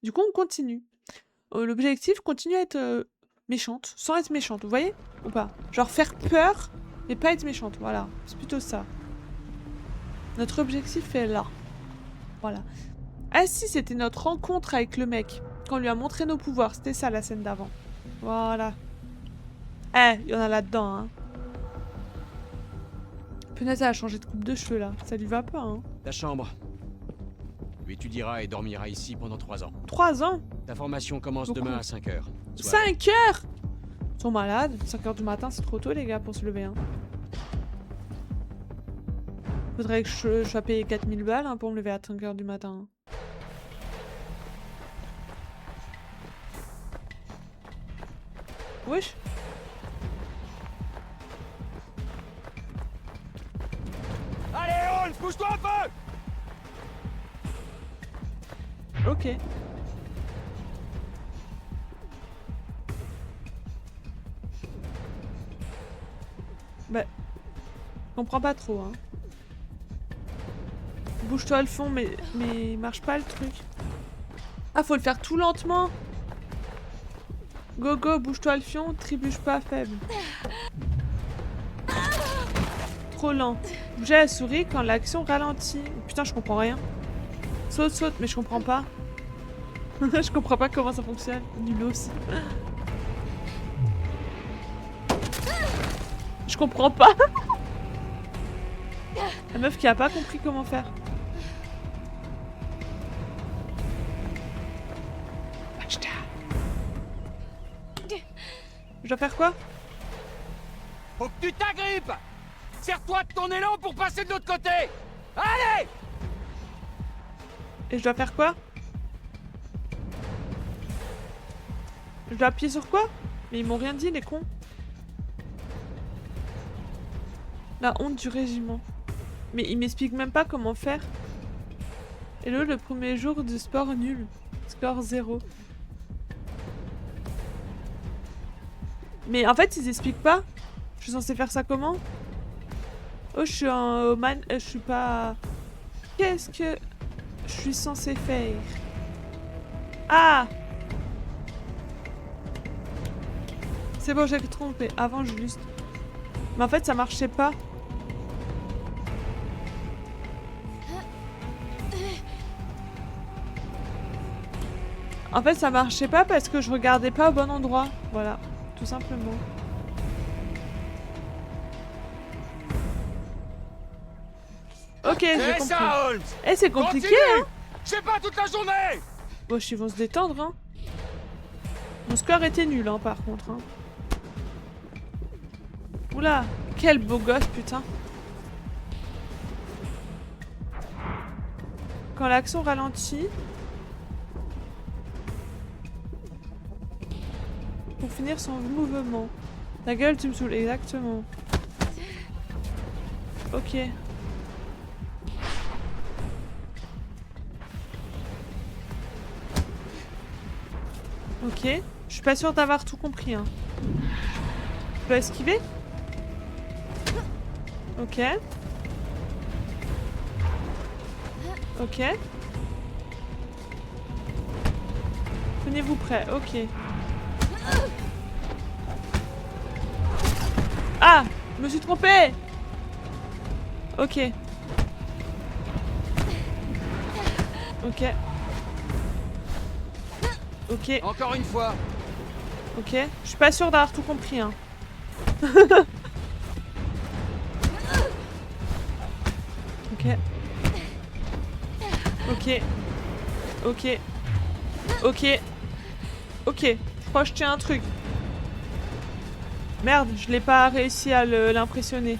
Du coup, on continue. L'objectif, continue à être méchante, sans être méchante, vous voyez? Ou pas? Genre faire peur, mais pas être méchante, voilà. C'est plutôt ça. Notre objectif est là. Voilà. Ah si, c'était notre rencontre avec le mec. Quand on lui a montré nos pouvoirs, c'était ça la scène d'avant. Voilà. Eh, il y en a là-dedans, hein. Punaise, elle a changé de coupe de cheveux, là. Ça lui va pas, hein. Ta chambre. Tu étudieras et dormiras ici pendant 3 ans. 3 ans? Ta formation commence Beaucoup. demain à 5 heures. 5 heures? Ils sont malades. 5 heures du matin, c'est trop tôt, les gars, pour se lever, hein. Faudrait que je sois payé 4000 balles hein, pour me lever à 5 heures du matin. Wesh. Allez, Holmes, pousse-toi un peu! Ok. Bah. Je comprends pas trop, hein. Bouge-toi le fond, mais marche pas le truc. Ah, faut le faire tout lentement. Go go, bouge-toi le fion, trébuche pas faible. Trop lent. Bouger la souris quand l'action ralentit. Putain, je comprends rien. Saute, saute, mais je comprends pas. Je comprends pas comment ça fonctionne. Nul aussi. Je comprends pas. La meuf qui a pas compris comment faire. Je dois faire quoi? Faut que tu t'agrippes! Serre-toi de ton élan pour passer de l'autre côté! Allez! Et je dois faire quoi? Je dois appuyer sur quoi? Mais ils m'ont rien dit, les cons. La honte du régiment. Mais ils m'expliquent même pas comment faire. Hello, le premier jour de sport nul. Score 0. Mais en fait, ils expliquent pas. Je suis censée faire ça comment? Oh, je suis en man... je suis pas... Qu'est-ce que je suis censée faire? Ah! C'est bon, j'ai trompé. Avant, je juste... Mais en fait, ça marchait pas. En fait, ça marchait pas parce que je regardais pas au bon endroit. Voilà, tout simplement. Ok, j'ai compris. Ça, Holmes! Eh, c'est compliqué, hein? Je sais pas toute la journée! Bon, ils vont se détendre, hein. Mon score était nul, hein, par contre, hein. Oula, quel beau gosse, putain. Quand l'action ralentit... Pour finir son mouvement. Ta gueule, tu me saoules, exactement. Ok. Ok. Je suis pas sûre d'avoir tout compris, hein. Je dois esquiver? Ok. Ok. Tenez-vous prêts, ok. Ah! Je me suis trompée! Ok. Ok. Ok. Encore une fois! Ok. Je suis pas sûre d'avoir tout compris, hein. Ok. Ok. Ok. Ok. Ok. Je crois que je tiens un truc. Merde, je l'ai pas réussi à l'impressionner.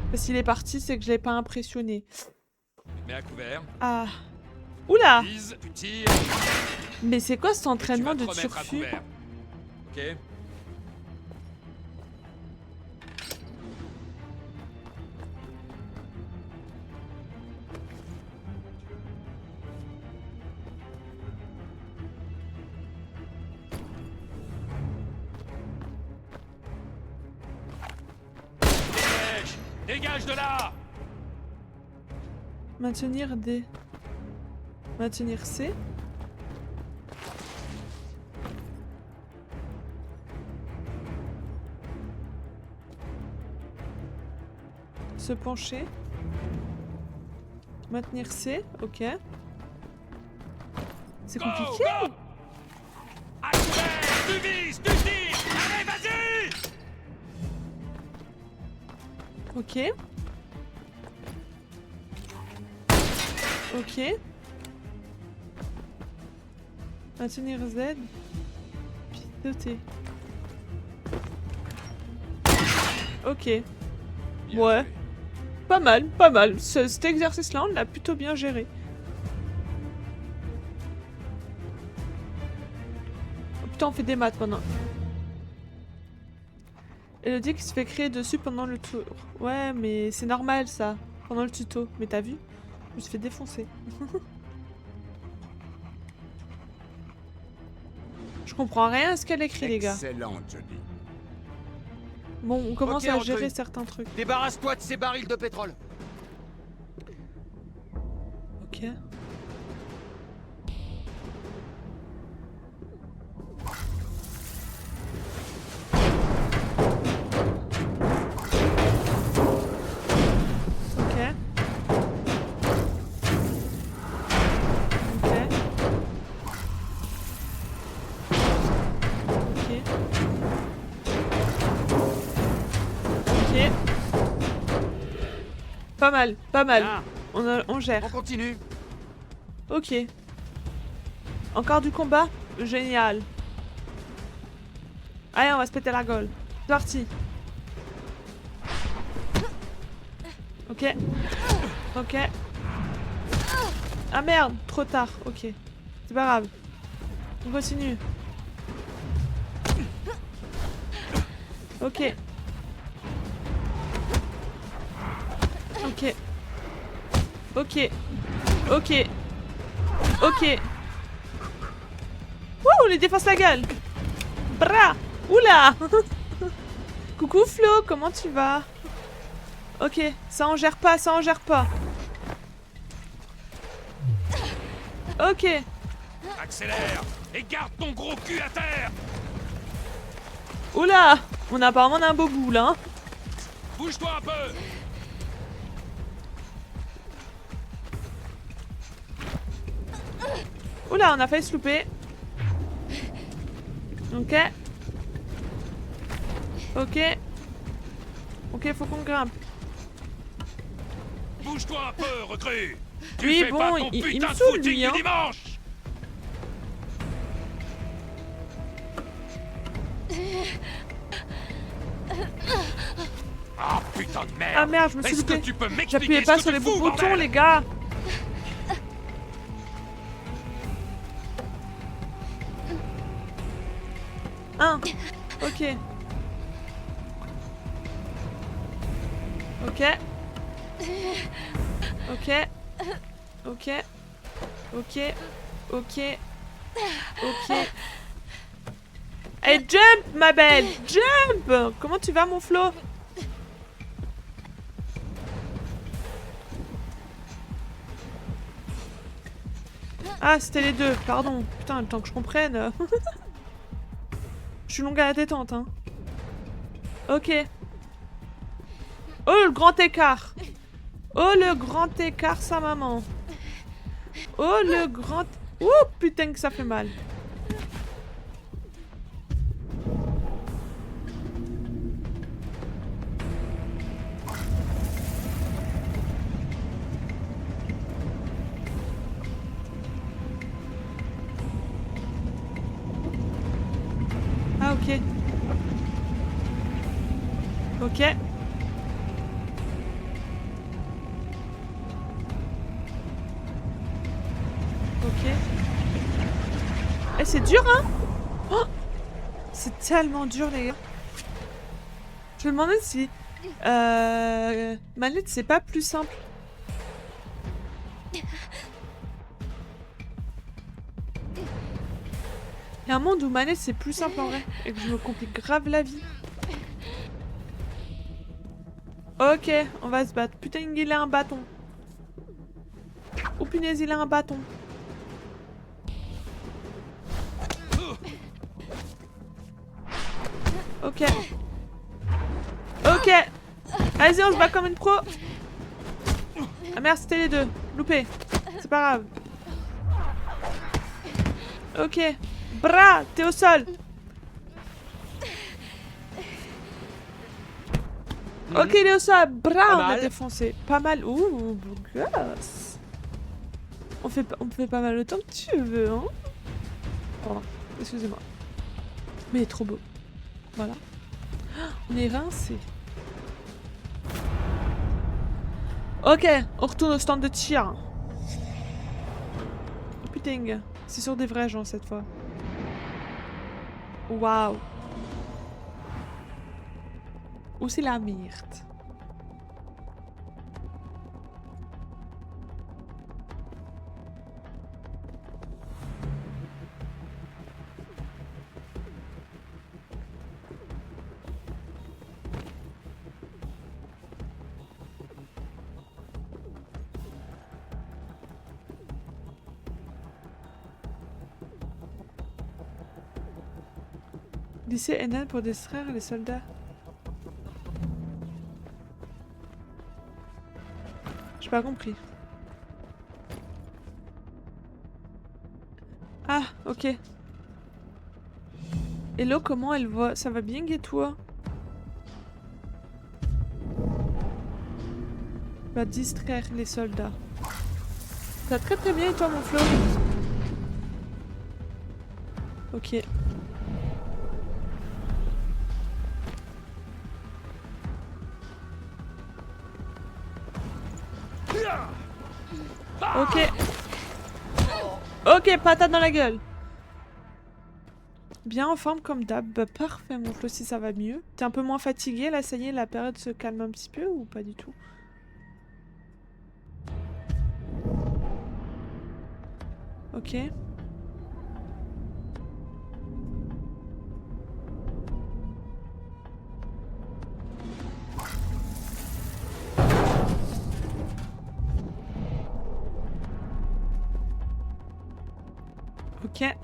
Parce qu'il est parti, c'est que je l'ai pas impressionné. Mets à couvert. Ah. Oula! Vise, tu tires. Mais c'est quoi cet Et tu entraînement vas de te remettre à turfu? couvert. Ok? Dégage! Dégage de là! Maintenir D. Maintenir C. Se pencher. Maintenir C, ok. C'est compliqué. Go, go. Accélère, tu vises, tu tires. Allez, vas-y. Ok. Ok. Maintenir Z. Piloter. Ok. Bien Ouais. joué. Pas mal, pas mal. Cet exercice-là, on l'a plutôt bien géré. Oh, putain, on fait des maths maintenant. Elodie qui se fait crier dessus pendant le tour. Ouais, mais c'est normal ça. Pendant le tuto. Mais t'as vu? Je me suis fait défoncer. Je comprends rien à ce qu'elle écrit, les gars. Excellent, Johnny. Bon, on commence Ok, à recrue. gérer certains trucs. Débarrasse-toi de ces barils de pétrole. Ok. Ok. Ok. Ok. Ok. Pas mal, pas mal. Bien, On gère. on continue. Ok. Encore du combat? Génial. Allez, on va se péter la gueule. C'est parti. Ok. Ok. Ah merde, trop tard. Ok. C'est pas grave. On continue. Ok. Ok. Ok. Ok. Ok. Wouh, les défense la gueule. Bra. Oula. Coucou Flo, comment tu vas? Ok, ça en gère pas, ça en gère pas. Ok. Accélère et garde ton gros cul à terre. Oula. On a apparemment un beau bout là. Hein. Bouge-toi un peu. Oula, on a failli se louper. Ok. Ok. Ok, faut qu'on grimpe. Bouge-toi un peu, recrue. Tu Oui, fais bon, pas ton il putain me de saoule, footing lui, hein. du dimanche. Ah putain de merde. Ah merde, je me suis Est-ce que loupé. tu peux m'expliquer J'appuyais ce pas que sur tu les bons fous, boutons, bordel? les gars. Un. Ok. Ok. Ok. Ok. Ok. Ok. Ok. Hey, jump, ma belle. Jump. Comment tu vas, mon Flo? Ah, c'était les deux. Pardon. Putain, le temps que je comprenne. Je suis longue à la détente, hein. Ok. Oh, le grand écart. Oh, le grand écart, sa maman. Oh, le grand... Oh, putain que ça fait mal. Ah, ok. Ok. Ok. Eh, c'est dur, hein? Oh, c'est tellement dur, les gars. Je me demandais si... Manette, c'est pas plus simple. Il y a un monde où manette, c'est plus simple, en vrai. Et que je me complique grave la vie. Ok, on va se battre. Putain, il a un bâton. Oh punaise, il a un bâton. Ok. Ok. Vas-y, on se bat comme une pro. Ah merde, c'était les deux. Loupé. C'est pas grave. Ok. Bras, t'es au sol. Ok, il est au sol. Bras, on a défoncé. Pas mal. Ouh, beau gosse. On fait pas mal autant que tu veux, hein. Pardon, excusez-moi. Mais il est trop beau. Voilà. On est rincé. Ok, on retourne au stand de tir. Oh, putain, c'est sur des vrais gens cette fois. Waouh. Où c'est la myrte? Lycée NN pour distraire les soldats. J'ai pas compris. Ah, ok. Hello, comment elle va? Ça va bien, et toi? Va distraire les soldats. Ça va très très bien et toi, mon Flo? Ok. Ok. Ok, patate dans la gueule. Bien en forme comme d'hab. Bah, parfait, mon Flo, si ça va mieux. T'es un peu moins fatigué, là, ça y est, la période se calme un petit peu ou pas du tout? Ok. Ok.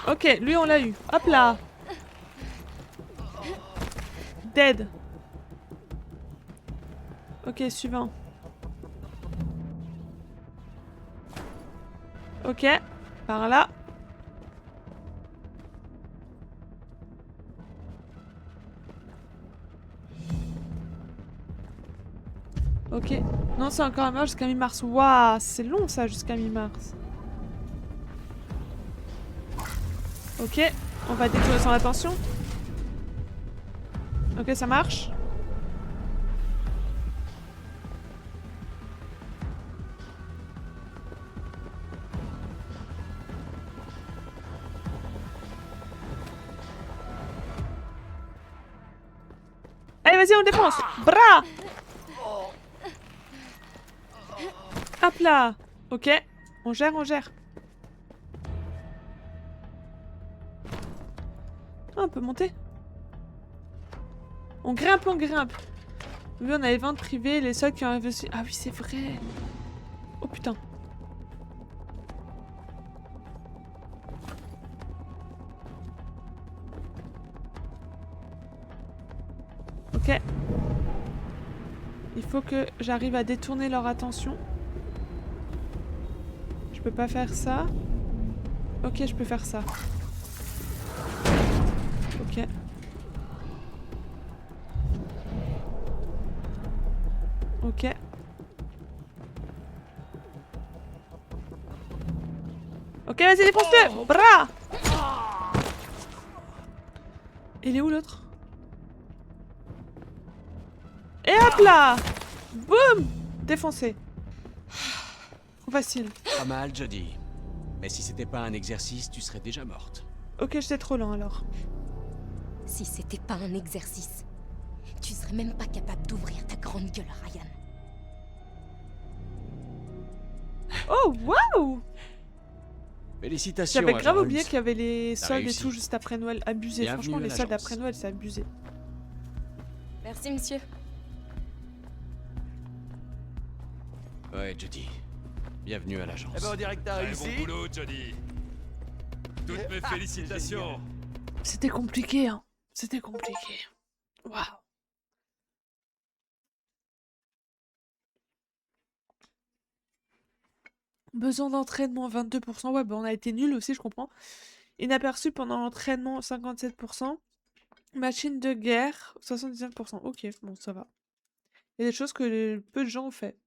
Ok, lui on l'a eu. Hop là. Dead. Ok, suivant. Ok, par là. Ok. Non, c'est encore un mort jusqu'à mi-mars. Waouh, c'est long ça jusqu'à mi-mars. Ok, on va détourner son attention. Ok, ça marche. Allez, vas-y, on défonce. Bras. Hop là. Ok, on gère, on gère. Ah, on peut monter. On grimpe, on grimpe. Oui, on a les ventes privées, les seuls qui ont investi. Ah oui, c'est vrai. Oh putain. Ok. Il faut que j'arrive à détourner leur attention. Je peux pas faire ça. Ok, je peux faire ça. Ok. Ok. Ok, vas-y, défonce-le! Bras! Il est où l'autre? Et hop là! Boum! Défoncé. Trop facile. Pas mal, Jodie. Mais si c'était pas un exercice, tu serais déjà morte. Ok, j'étais trop lent alors. Si c'était pas un exercice, tu serais même pas capable d'ouvrir ta grande gueule, Ryan. Oh, waouh! Félicitations. J'avais grave agent oublié Holmes. qu'il y avait les T'as soldes et réussi. tout juste après Noël. Abusé. Bienvenue Franchement, à les soldes l'agence. après Noël, c'est abusé. Merci, monsieur. Ouais, Jody. Bienvenue à l'agence. Eh ben on dirait que t'as Très réussi. bon boulot, Jody. Toutes mes félicitations. C'était compliqué, hein. C'était compliqué. Waouh. Besoin d'entraînement, 22%. Ouais, bah on a été nuls aussi, je comprends. Inaperçu pendant l'entraînement, 57%. Machine de guerre, 79%. Ok, bon, ça va. Il y a des choses que peu de gens ont fait.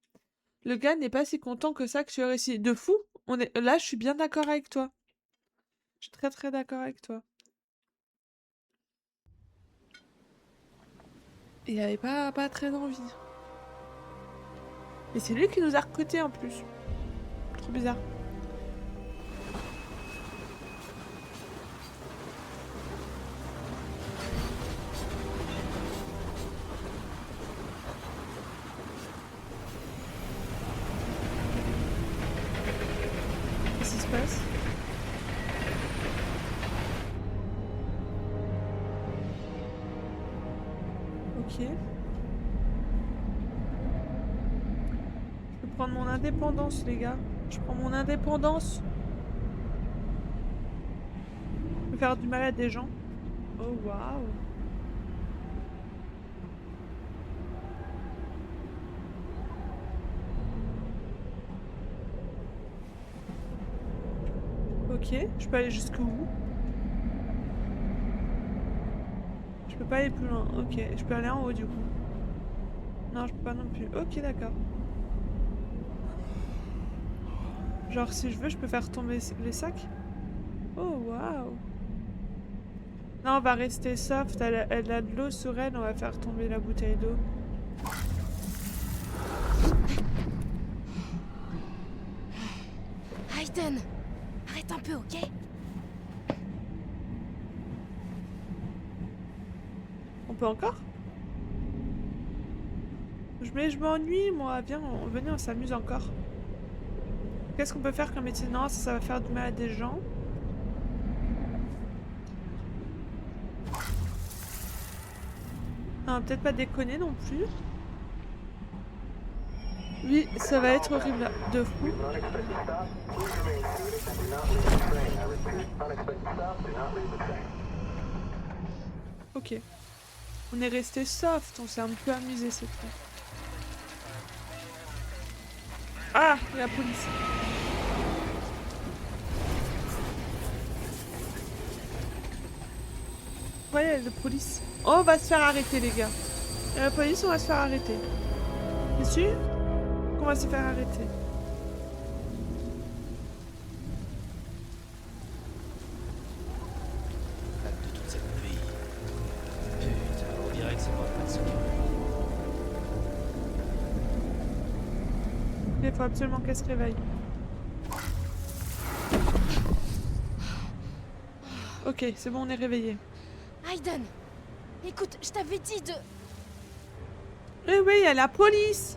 Le gars n'est pas si content que ça que tu as réussi. De fou, là, je suis bien d'accord avec toi. Je suis très très d'accord avec toi. Il avait pas très envie. Et c'est lui qui nous a recrutés en plus. Trop bizarre. Qu'est-ce qui se passe? Ok. Je peux prendre mon indépendance, les gars. Je prends mon indépendance. Je peux faire du mal à des gens. Oh, waouh. Ok, je peux aller jusqu'où? Je peux pas aller plus loin. Ok, je peux aller en haut du coup. Non, je peux pas non plus. Ok, d'accord. Genre, si je veux, je peux faire tomber les sacs? Oh, waouh. Non, on va rester soft. Elle a de l'eau sur elle. On va faire tomber la bouteille d'eau. Aiden, arrête un peu, ok? On peut encore? Je m'ennuie, moi. Viens, venez, on s'amuse encore. Qu'est-ce qu'on peut faire comme métier? Non, ça va faire du mal à des gens. Non, peut-être pas déconner non plus. Oui, ça va être horrible de fou. Ok. On est resté soft, on s'est un peu amusé cette fois. Ah, il y a la police. Ouais, il y a la police. Oh, on va se faire arrêter, les gars. Il y a la police, on va se faire arrêter. T'es sûr qu'on va se faire arrêter? De toute cette pluie. Putain, on dirait que c'est pas près de se calmer. Il faut absolument qu'elle se réveille. Ok, c'est bon, on est réveillé. Aiden, écoute, je t'avais dit de... Eh oui, il y a la police.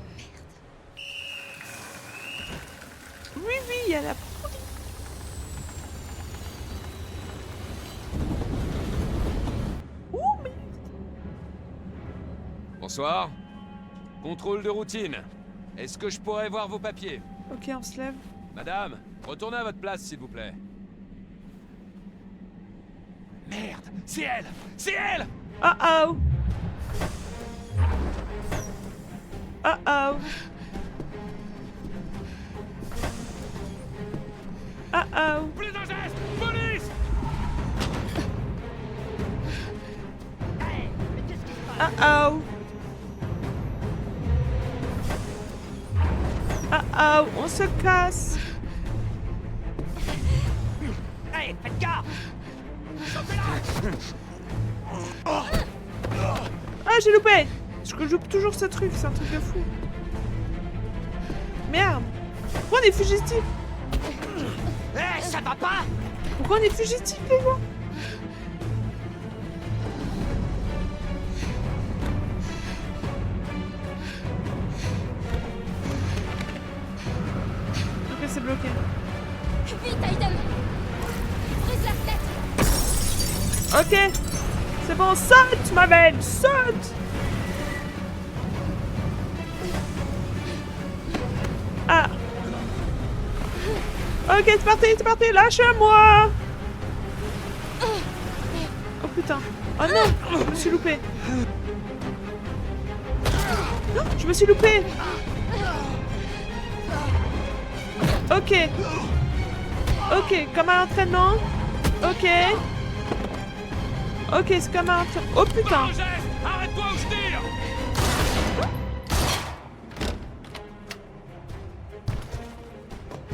Oui, il y a la police. Ouh, mais... Bonsoir. Contrôle de routine. Est-ce que je pourrais voir vos papiers? Ok, on se lève. Madame, retournez à votre place, s'il vous plaît. Merde, c'est elle! C'est elle! Oh oh. Oh oh. Oh oh. Plus d'un geste! Police! Oh oh. Oh oh, on se casse. Hey, faites gaffe! Ah, j'ai loupé. Je loupe toujours ce truc, c'est un truc de fou. Merde. Pourquoi on est fugitifs? Eh, ça va pas! Pourquoi on est fugitifs, les gars? Ok, c'est bloqué. Vite, Aiden! Brise la fenêtre! Ok. C'est bon, saute, ma belle, saute. Ah. Ok, c'est parti, lâche-moi. Oh putain. Oh non, je me suis loupé. Non, je me suis loupé. Ok. Ok, comme à l'entraînement. Ok. Ok, c'est comme à l'entraînement. Oh putain. Arrête-toi ou je tire.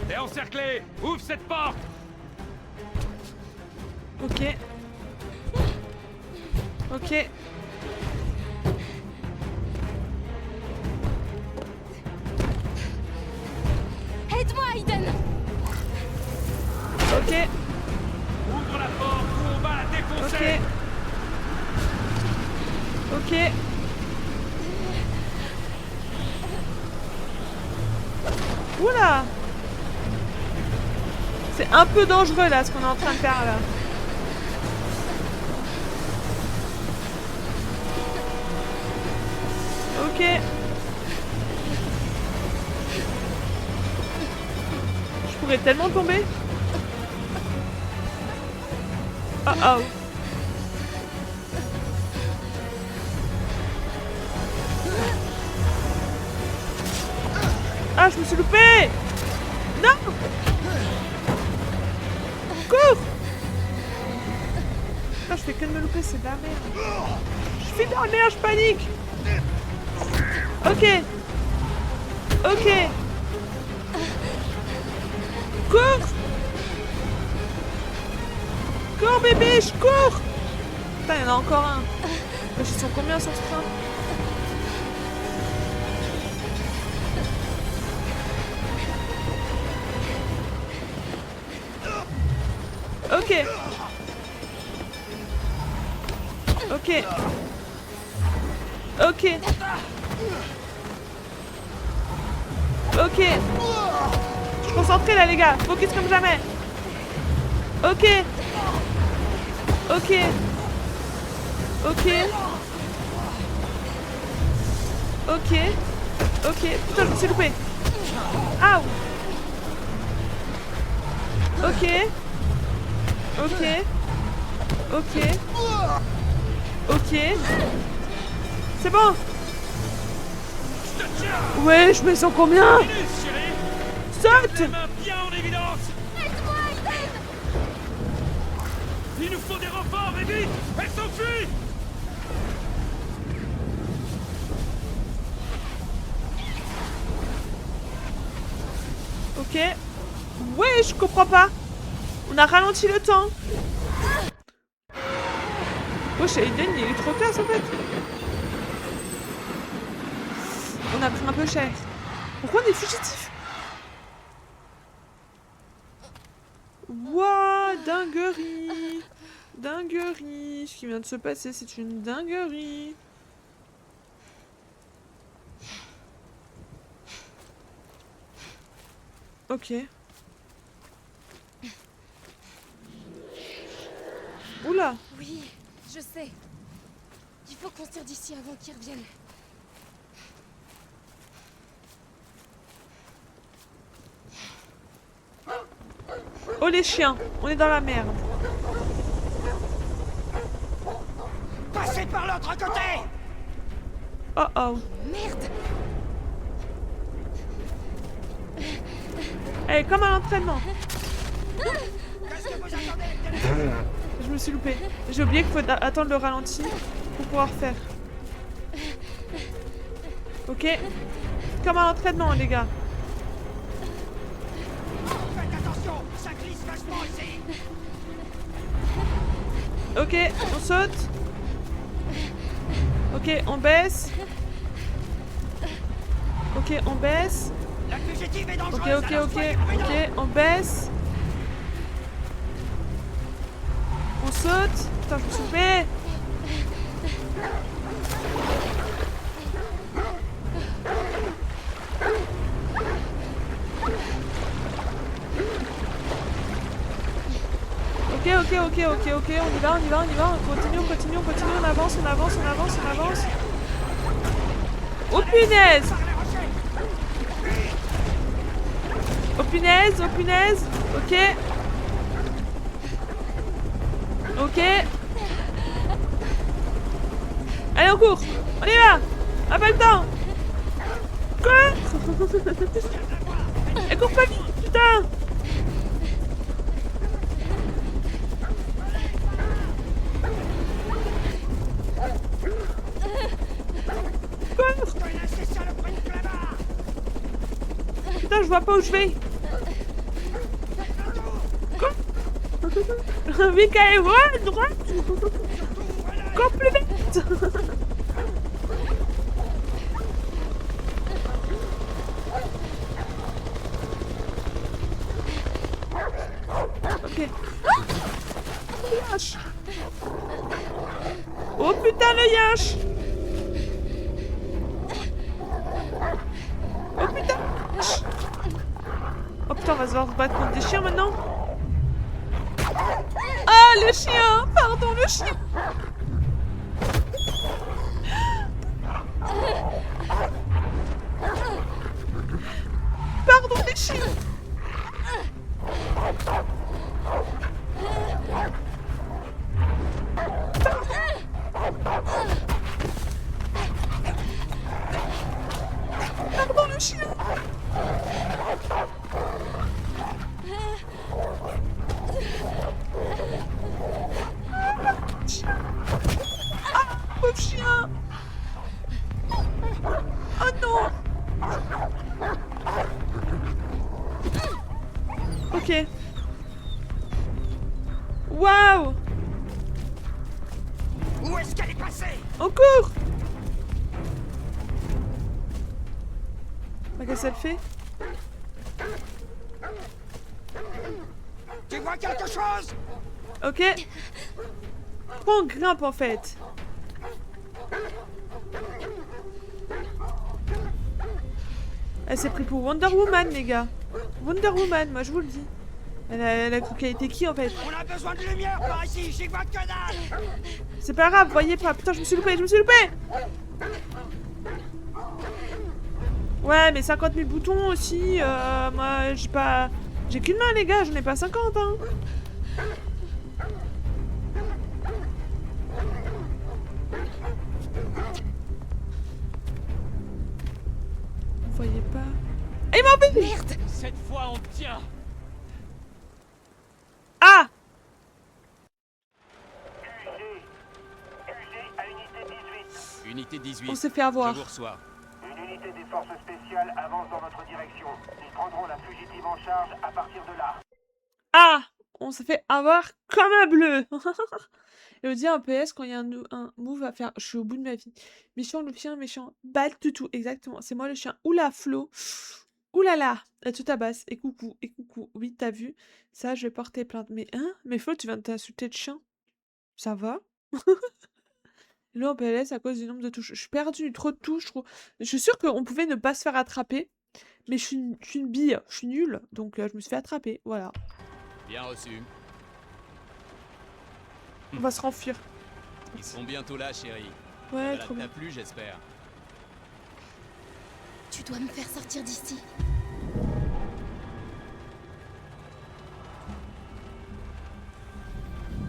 T'es encerclé. Ouvre cette porte. Ok. Ok. Aide-moi, Aiden. Ok. Ouvre la porte ou on va la défoncer. Ok. Ok. Oula! C'est un peu dangereux là ce qu'on est en train de faire là. Ok. Je pourrais tellement tomber. Oh oh. Ah, je me suis loupé! Non! Cours! Putain, je fais que de me louper, c'est de la merde. Je fais de la merde, je panique! Ok. Ok. Cours! Cours, bébé, je cours! Putain, il y en a encore un. Ils sont combien sur ce train? Ok. Ok. Ok. Ok. Je suis concentrée là les gars. Focus comme jamais. Ok. Ok. Ok. Ok. Ok. Putain, je me suis loupé. Aouh. Ok. Ok. Ok. Ok. C'est bon. Ouais, je me sens combien? Saute. Les mains bien en évidence. Il nous faut des renforts, et vite. Elle s'enfuit. Ok. Ouais, je comprends pas. On a ralenti le temps. Oh, Aiden, il est trop classe en fait. On a pris un peu cher. Pourquoi on est fugitifs? Wouah, dinguerie. Dinguerie. Ce qui vient de se passer, c'est une dinguerie. Ok. Oula. Oui, je sais. Il faut qu'on sorte d'ici avant qu'ils reviennent. Oh les chiens, on est dans la merde. Passez par l'autre côté. Oh oh. Merde! Eh, comme à l'entraînement. Qu'est-ce que vous attendez? Je me suis loupée. J'ai oublié qu'il faut attendre le ralenti pour pouvoir faire. Ok. Comme à l'entraînement, les gars. Faites attention, ça glisse vachement ici. Ok, on saute. Ok, on baisse. Ok, on baisse. La fugitive est Ok, dangereuse. ok, alors ok, soyez prudents. ok, on baisse. On saute. Putain, je me suis loupée. Ok, ok, ok, ok, ok, on y va, on y va, on y va, on continue, on continue, on continue, on avance, on avance, on avance, on avance. Oh punaise! Oh punaise, oh punaise. Ok. Ok. Allez, on court. On y va. Ah, pas le temps. Quoi? Elle court pas vite, putain. Putain, je vois pas où je vais. Quoi? Michael, ouais, droite. Encore plus vite. Ok. Le yinche. Oh putain, le yinche. Oh putain. Oh putain, on va se voir battre contre des chiens maintenant. Ah, le chien. Pardon, le chien. Pardon, les chiens. Pardon, le chien. Ah, pauvre chien. Oh non. Ok. Waouh. Où est-ce qu'elle est passée? On court. Bah, qu'est-ce qu'elle fait? Tu vois quelque chose? Ok. Pourquoi on grimpe en fait? Elle s'est pris pour Wonder Woman, les gars. Wonder Woman, moi je vous le dis. Elle a cru qu'elle était qui en fait? On a besoin de lumière par ici, j'y vois que dalle. C'est pas grave, voyez pas. Putain, je me suis loupé, je me suis loupé. Ouais, mais 50 000 boutons aussi. Moi, j'ai pas... J'ai qu'une main, les gars, j'en ai pas 50, hein. Vous voyez pas... Et mon bébé! Merde! Cette fois, on tient. Ah! QG à unité 18. Unité 18. On s'est fait avoir. Je vous reçois. Une unité des forces spéciales avance dans votre direction. Ils prendront la fugitive en charge à partir de là. Ah! On s'est fait avoir comme un bleu. Et on dit un PS quand il y a un move à faire. Je suis au bout de ma vie. Méchant, le chien, méchant. Bad toutou, exactement. C'est moi le chien. Oula, Flo. Oulala. Elle te tabasse. Et coucou, et coucou. Oui, t'as vu? Ça, je vais porter plainte. Mais hein? Mais Flo, tu viens de t'insulter de chien. Ça va? Là, en PLS à cause du nombre de touches. Je suis perdue, trop de touches. Trop... Je suis sûre qu'on pouvait ne pas se faire attraper. Mais je suis une bille. Je suis nulle. Donc, je me suis fait attraper. Voilà. Bien reçu. On va se renfuir. Ils sont bientôt là, chérie. Ouais, Ça trop bien. t'a plu, j'espère. Tu dois me faire sortir d'ici.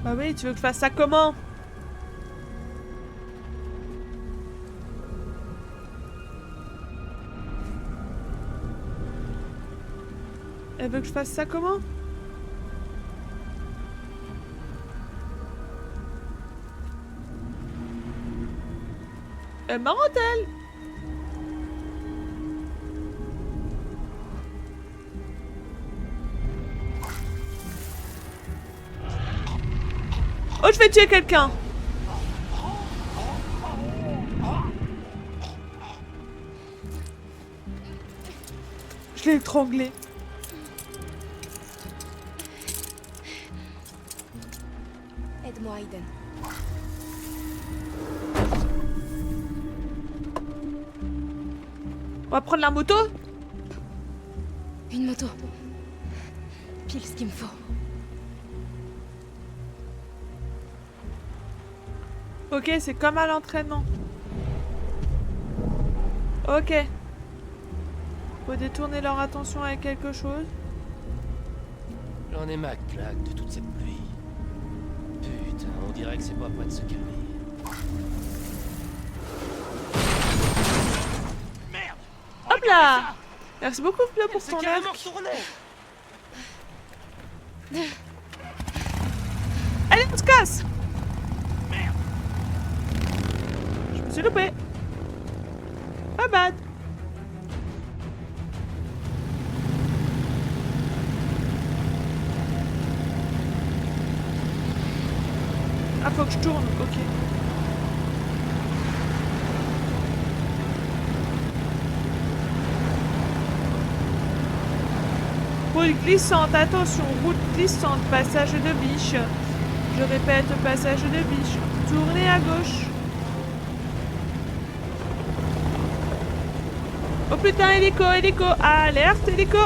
Bah oui, tu veux que je fasse ça comment? Elle veut que je fasse ça comment? Marrant, elle! Oh, je vais tuer quelqu'un! Je l'ai étranglé. Aide-moi, Aiden. On va prendre la moto? Une moto. Pile ce qu'il me faut. Ok, c'est comme à l'entraînement. Ok. Faut détourner leur attention avec quelque chose. J'en ai ma claque de toute cette pluie. Putain, on dirait que c'est pas près de se calmer. Merde! Hop là! Merci beaucoup Flo pour C'est ton carrément arc. retourné. Allez, on se casse! Merde! Je me suis loupé. Pas bad. Ah, faut que je tourne, ok. Route glissante, attention, route glissante, passage de biche. Je répète, passage de biche. Tournez à gauche. Oh putain, hélico, hélico, alerte, hélico.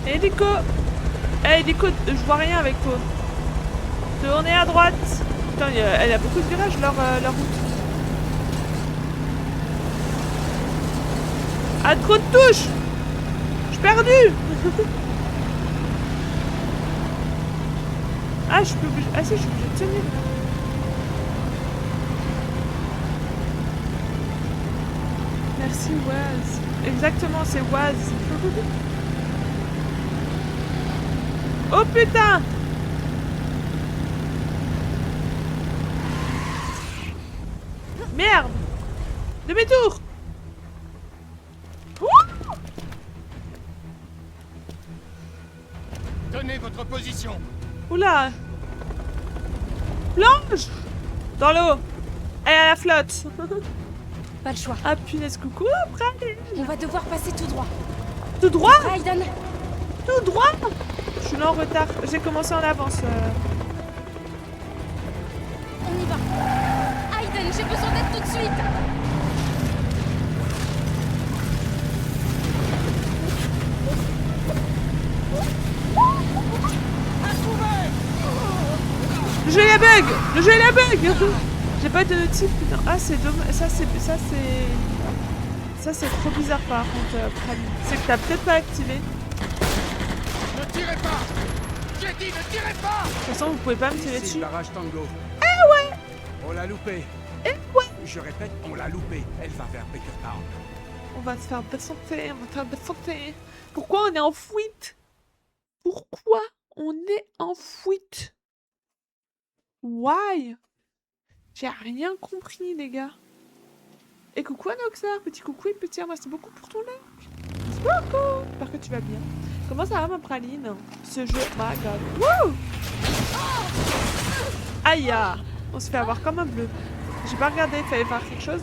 Hélico. Eh, hélico, je vois rien avec toi. Tournez à droite. Putain, elle a beaucoup de virages, leur route. Ah, trop de touches. Je suis perdu. Ah, je suis obligé... Ah si, je suis obligé de tenir. Merci, Waz. Exactement, c'est Waz. Oh putain! Merde! Demi-tour! Tenez votre position. Oula! Plonge! Dans l'eau! Et à la flotte! Pas le choix. Ah punaise, coucou, après! On va devoir passer tout droit. Tout droit? Aiden, Tout droit? Je suis là en retard. J'ai commencé en avance. on y va. Aiden, j'ai besoin d'aide tout de suite. Le jeu il a bug! Le jeu il a bug! J'ai pas de notif, putain. Ah, c'est dommage. Ça, c'est trop bizarre par contre, Praline. C'est que t'as peut-être pas activé. Ne tirez pas! J'ai dit ne tirez pas! De toute façon, vous pouvez pas me tirer Ici, dessus. barrage Tango. On l'a loupé. Eh ouais! Je répète, on l'a loupé. Elle va vers Bakertown. On va se faire défoncer, on va se faire défoncer. Pourquoi on est en fuite? Pourquoi on est en fuite? Why? J'ai rien compris, les gars. Et coucou Anoxar, petit coucou et petit merci beaucoup pour ton like. Merci beaucoup. J'espère que tu vas bien. Comment ça va ma praline? Ce jeu, my god. Wouh! Aïe! On se fait avoir comme un bleu. J'ai pas regardé, il fallait faire quelque chose.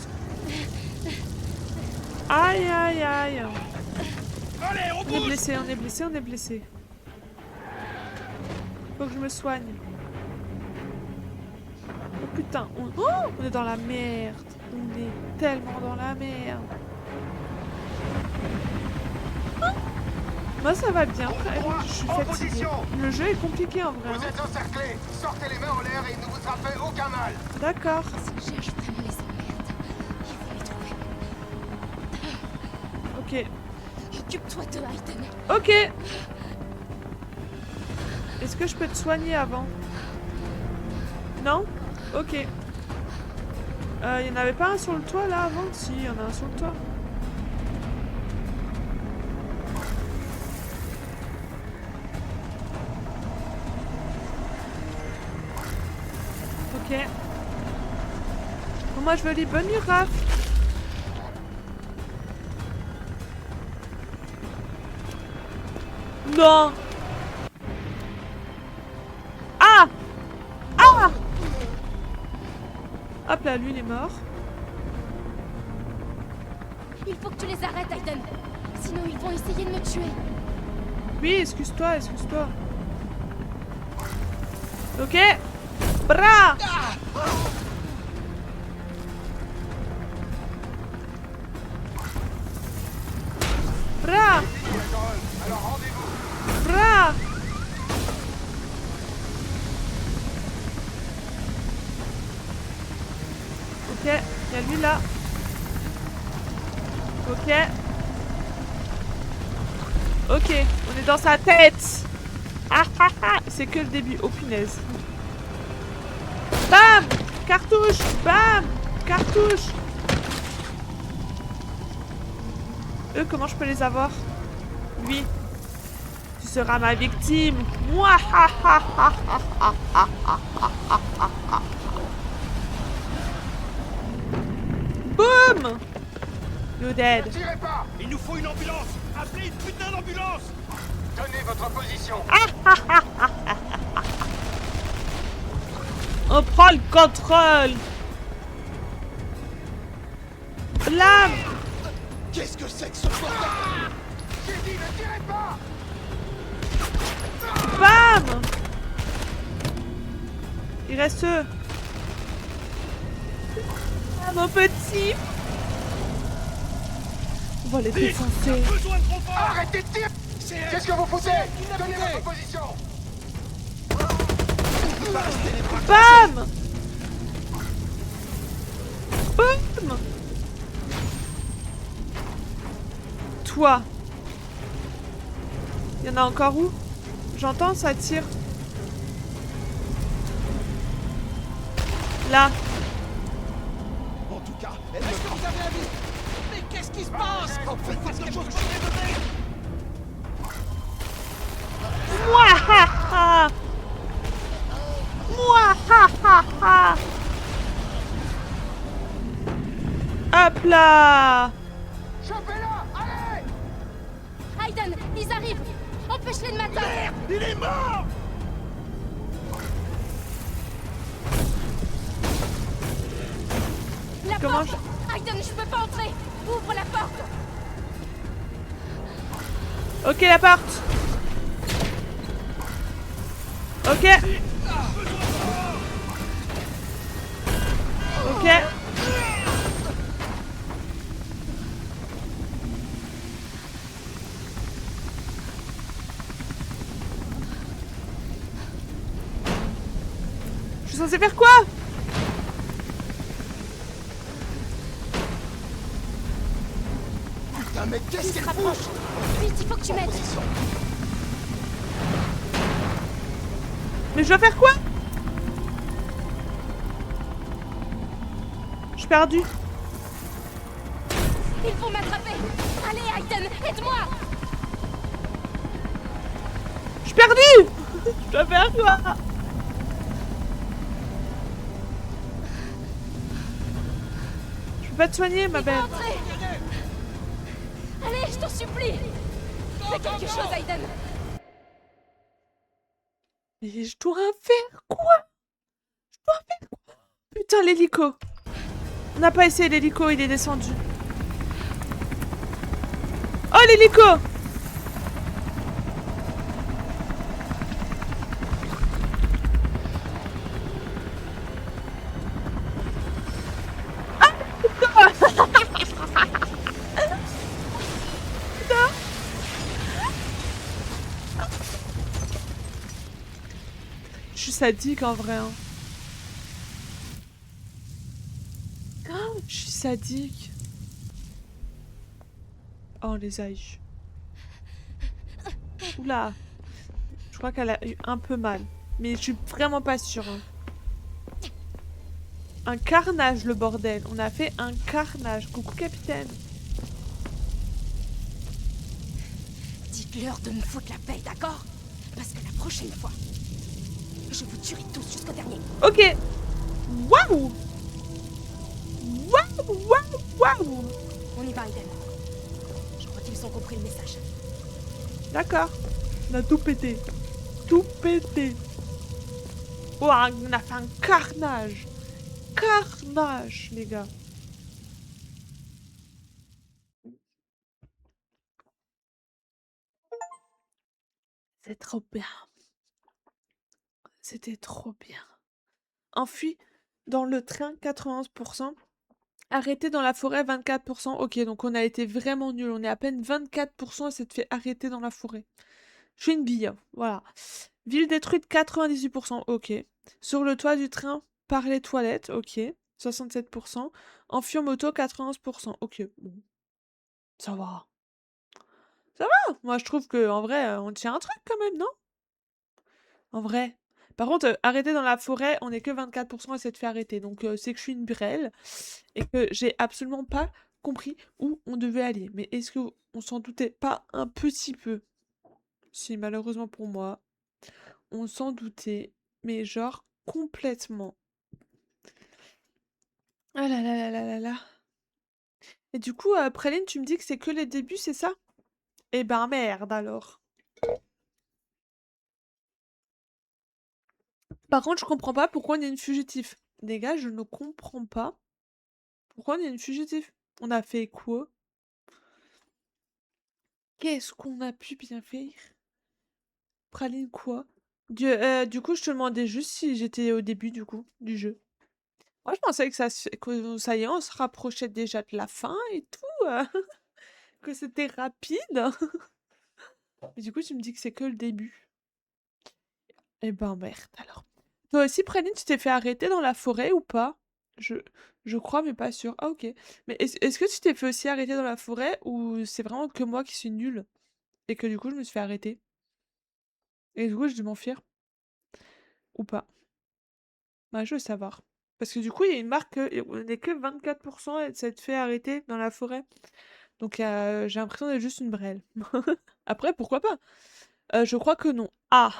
Aïe aïe aïe. Allez, on On est bouge! blessé, on est blessé, on est blessé. Faut que je me soigne. Oh putain, on est dans la merde. On est tellement dans la merde. Moi ça va bien, je suis fatiguée. Le jeu est compliqué en vrai. Vous êtes encerclés. Sortez les mains en l'air et ne vous frappez aucun mal. D'accord. Si cherche vraiment les emmerdes, ils vont les trouver. Ok. Occupe-toi de Aiden. Ok. Est-ce que je peux te soigner avant? Non? Ok. Il y en avait pas un sur le toit là avant? Si, il y en a un sur le toit. Ok. Bon, moi je veux les bonnes nuits, Raph. Non. Ah! Ah! Hop là, lui il est mort. Il faut que tu les arrêtes, Aiden. Sinon, ils vont essayer de me tuer. Oui, excuse-toi, excuse-toi. Ok. Bras! Bras! Alors rendez-vous. Bras! Ok, il y a lui là. Ok. Ok, on est dans sa tête. Ah ah ah. C'est que le début. Oh punaise. Bam! Cartouche! Bam! Cartouche! Eux, comment je peux les avoir? Lui. Tu seras ma victime. Moi! Ha ha ha ha ha ha ha ha ha ha. Boum! You dead. Ne tirez pas! Il nous faut une ambulance. Appelez une putain d'ambulance. Tenez votre position! On prend le contrôle. Blam! Qu'est-ce que c'est que ce bordel? J'ai dit ne tirez pas! Bam! Il reste eux. Ah, mon petit. On va les défoncer. Besoin de renfort. Arrêtez de tirer! Qu'est-ce que vous foutez? Tenez votre position! Bam! Boum! Toi. Il y en a encore où? J'entends, ça tire. Là. En tout cas, est-ce que vous avez avis? Mais qu'est-ce qui se passe? Faites quelque chose pour les donner. Mouahaha! Mouahaha! Hop là! Chopez-la! Allez! Aiden, ils arrivent. Empêche-les de m'atteindre. Il est mort. La Comment porte. Aiden, je peux pas entrer. Ouvre la porte. Ok, la porte. Ok. Ok. Je suis censée faire quoi? Putain, mais qu'est-ce Ils se qu'elle rapprochent. fout? Vite, il faut que tu m'aides. Mais je dois faire quoi? Je suis perdue. Ils vont m'attraper. Allez, Aiden, aide-moi. Je suis perdue. Je dois faire quoi? Je peux pas te soigner, ma Il va belle. entrer. Allez, je t'en supplie. Fais quelque chose, Aiden. Mais je dois faire quoi? Je dois faire quoi? Putain, l'hélico. On n'a pas essayé l'hélico, il est descendu. Oh, l'hélico! Ah, putain! Putain! Je suis sadique en vrai. Hein. Oh, je suis sadique. Oh, les aïeux. Oula. Je crois qu'elle a eu un peu mal. Mais je suis vraiment pas sûre. Hein. Un carnage, le bordel. On a fait un carnage. Coucou, capitaine. Dites-leur de me foutre la paix, d'accord? Parce que la prochaine fois, je vous tuerai tous jusqu'au dernier. Ok. Waouh. Waouh, waouh, waouh. On y va, Aiden. Je crois qu'ils ont compris le message. D'accord. On a tout pété. Tout pété. Oh, on a fait un carnage. Carnage, les gars. C'est trop bien. C'était trop bien. Enfui dans le train, 91%. Arrêté dans la forêt, 24%. Ok, donc on a été vraiment nul. On est à peine 24% et s'est fait arrêter dans la forêt. Je suis une bille. Voilà. Ville détruite, 98%. Ok. Sur le toit du train, par les toilettes. Ok. 67%. Enfui en moto, 91%. Ok. Bon. Ça va. Moi, je trouve que en vrai, on tient un truc quand même, non? En vrai. Par contre, arrêter dans la forêt, on est que 24% à s'être fait arrêter. Donc, c'est que je suis une brêle et que j'ai absolument pas compris où on devait aller. Mais est-ce qu'on s'en doutait pas un petit peu? Si, malheureusement pour moi, on s'en doutait, mais genre complètement. Ah là là là là là là. Et du coup, Praline, tu me dis que c'est que les débuts, c'est ça? Eh ben merde alors. Par contre, je comprends pas pourquoi on est une fugitif. Les gars, je ne comprends pas pourquoi on est une fugitif. On a fait quoi? Qu'est-ce qu'on a pu bien faire? Praline quoi? Du coup, je te demandais juste si j'étais au début du coup du jeu. Moi, je pensais que que ça y est, on se rapprochait déjà de la fin et tout, que c'était rapide. Mais du coup, tu me dis que c'est que le début. Eh ben merde alors. Toi aussi, Praline, tu t'es fait arrêter dans la forêt ou pas? Je, je crois, mais pas sûre. Ah, ok. Mais est-ce que tu t'es fait aussi arrêter dans la forêt ou c'est vraiment que moi qui suis nulle et que du coup, je me suis fait arrêter? Et du coup, je dû m'enfuir ou pas? Bah, je veux savoir. Parce que du coup, il y a une marque, on n'est que 24% à s'être fait arrêter dans la forêt. Donc, j'ai l'impression d'être juste une brêle. Après, pourquoi pas? Je crois que non. Ah!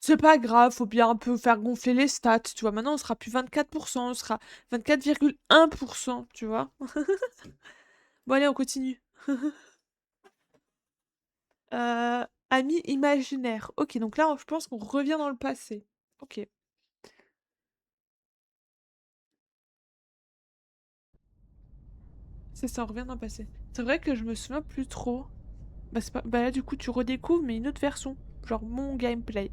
C'est pas grave, faut bien un peu faire gonfler les stats, tu vois. Maintenant, on sera plus 24%, on sera 24,1%, tu vois. Bon, allez, on continue. Ami imaginaire. Ok, donc là, je pense qu'on revient dans le passé. Ok. C'est ça, on revient dans le passé. C'est vrai que je me souviens plus trop. Bah, c'est pas... bah là, du coup, tu redécouvres, mais une autre version. Genre mon gameplay.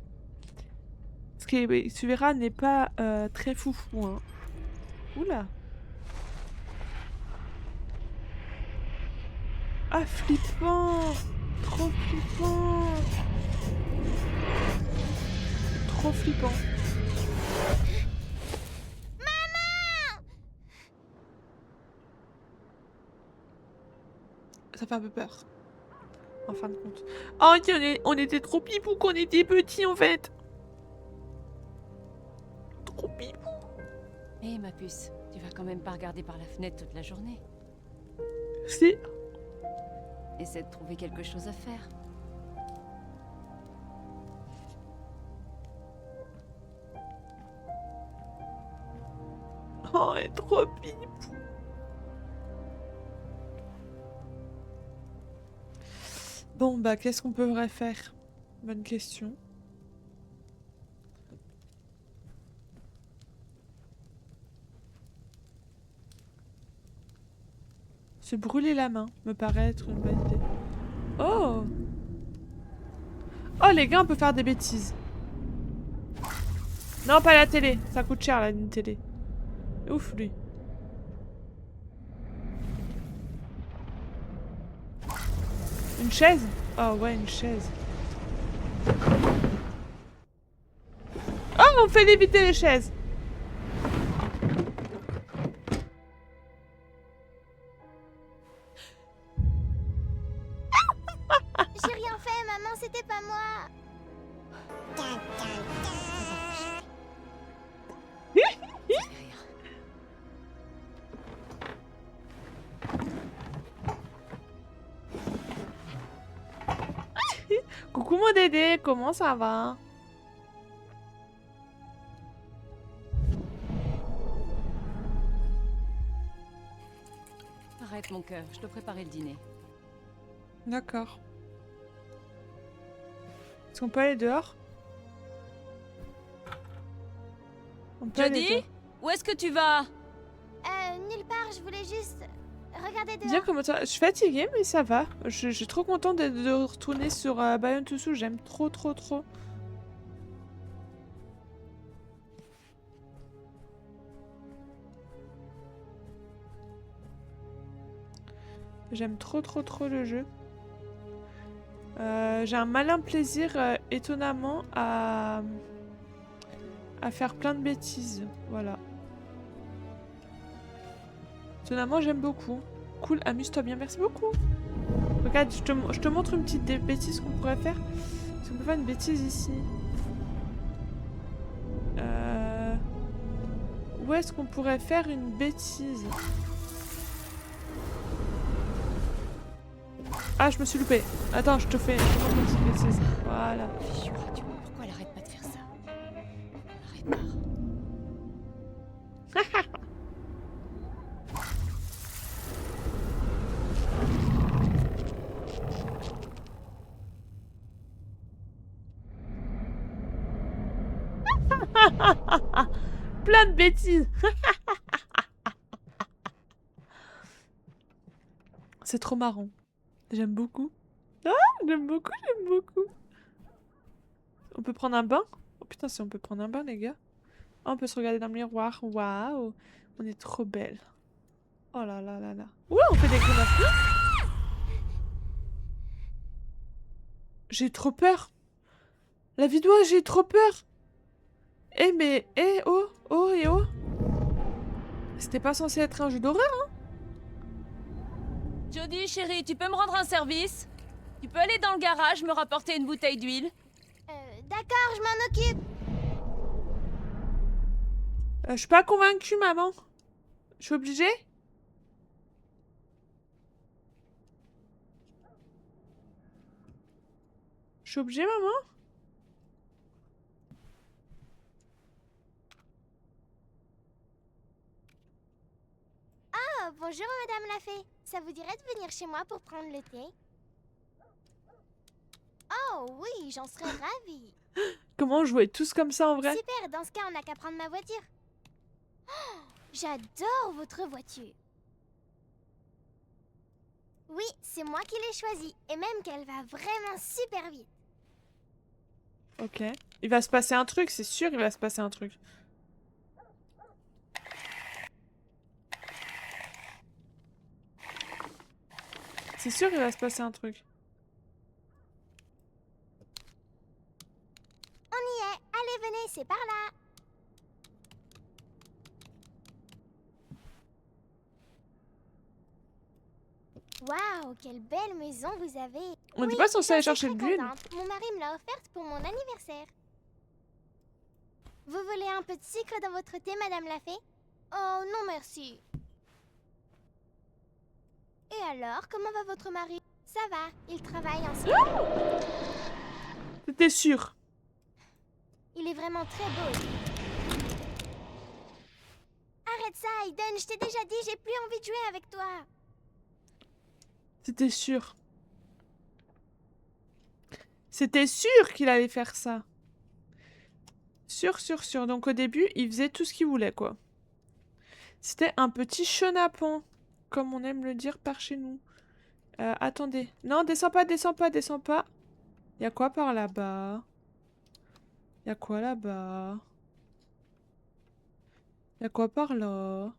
Ce qui est, tu verras, n'est pas très foufou, hein. Oula. Ah, flippant! Trop flippant! Trop flippant. Ça fait un peu peur. En fin de compte. Oh, on était trop pipou qu'on était petits, en fait! Trop pipou! Hé, ma puce, tu vas quand même pas regarder par la fenêtre toute la journée. Si. Essaie de trouver quelque chose à faire. Oh, elle est trop pipou. Bon, bah, qu'est-ce qu'on pourrait faire? Bonne question. Se brûler la main me paraît être une bonne idée. Oh! Oh, les gars, on peut faire des bêtises. Non, pas la télé. Ça coûte cher, là, une télé. Ouf, lui. Une chaise? Oh, ouais, une chaise. Oh, on fait léviter les chaises. J'ai rien fait, maman, c'était pas moi. Coucou mon Dédé, comment ça va? Arrête, mon cœur, je te préparais le dîner. D'accord. Est-ce qu'on peut aller dehors? On peut aller Jodie, dehors. où est-ce que tu vas? Nulle part, je voulais juste regarder Dire dehors. comment ça... Je suis fatiguée, mais ça va. Je suis trop contente de retourner sur Beyond Two Souls. J'aime trop, trop, trop. J'aime trop, trop, trop le jeu. J'ai un malin plaisir, étonnamment, à faire plein de bêtises. Voilà. Étonnamment, j'aime beaucoup. Cool, amuse-toi bien, merci beaucoup. Regarde, je te montre une petite bêtise qu'on pourrait faire. Est-ce qu'on peut faire une bêtise ici? Où est-ce qu'on pourrait faire une bêtise? Ah, je me suis loupée. Attends, je te montre une petite bêtise. Voilà. Fiora, pourquoi elle arrête pas de faire ça? Répare. Plein de bêtises. C'est trop marrant. J'aime beaucoup. Ah, j'aime beaucoup. On peut prendre un bain? Oh putain, si on peut prendre un bain, les gars. Oh, on peut se regarder dans le miroir. Waouh. On est trop belle. Oh là là là là. Ouais, on fait des grimaces. J'ai trop peur. La vidéo, j'ai trop peur. Eh mais, oh. C'était pas censé être un jeu d'horreur, hein? Jodie, chérie, tu peux me rendre un service? Tu peux aller dans le garage me rapporter une bouteille d'huile? D'accord, je m'en occupe. Je suis pas convaincue, maman. Je suis obligée? Je suis obligée, maman? Oh, bonjour, Madame la Fée. Ça vous dirait de venir chez moi pour prendre le thé? Oh oui, j'en serais ravie. Comment on jouait tous comme ça en vrai? Super, dans ce cas, on n'a qu'à prendre ma voiture. Oh, j'adore votre voiture. Oui, c'est moi qui l'ai choisie. Et même qu'elle va vraiment super vite. Ok. Il va se passer un truc, c'est sûr, il va se passer un truc. C'est sûr, il va se passer un truc. On y est. Allez, venez, c'est par là. Waouh, quelle belle maison vous avez. On n'était pas censé aller chercher de très l'huile. contente. Mon mari me l'a offerte pour mon anniversaire. Vous voulez un peu de sucre dans votre thé, Madame la Fée? Oh, non merci. Et alors, comment va votre mari? Ça va, ils travaillent ensemble. C'était sûr. Il est vraiment très beau. Arrête ça, Aiden, je t'ai déjà dit, j'ai plus envie de jouer avec toi. C'était sûr. C'était sûr qu'il allait faire ça. Sûr. Donc au début, il faisait tout ce qu'il voulait, quoi. C'était un petit chenapan, comme on aime le dire par chez nous. Attendez. Non, descends pas. Y a quoi par là-bas? Y a quoi là-bas? Y a quoi par là?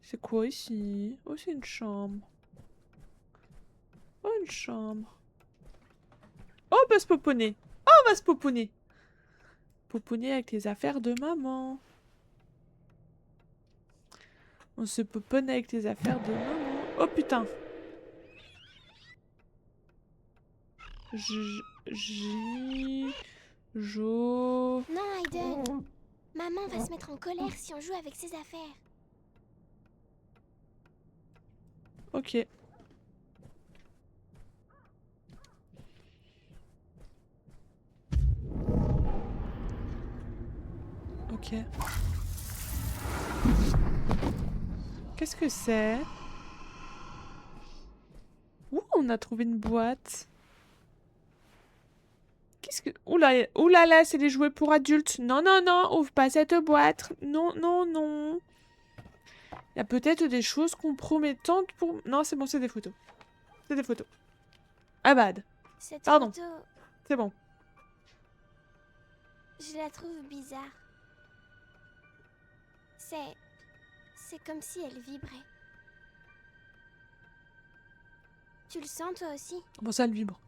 C'est quoi ici? Oh, c'est une chambre. Oh, une chambre. Oh, on peut se poponner. Oh, on va se poponner. Poponner avec les affaires de maman. On se poponne avec les affaires de maman. Oh, putain. Non, Aiden. Maman va se mettre en colère si on joue avec ses affaires. Ok. Ok. Qu'est-ce que c'est? Ouh, on a trouvé une boîte. Qu'est-ce que... Oula là, c'est des jouets pour adultes. Non, ouvre pas cette boîte. Non. Il y a peut-être des choses compromettantes pour... Non, c'est bon, c'est des photos. C'est des photos. Ah bad. Cette Pardon. photo, C'est bon. je la trouve bizarre. C'est comme si elle vibrait. Tu le sens toi aussi? Bon, ça, elle vibre.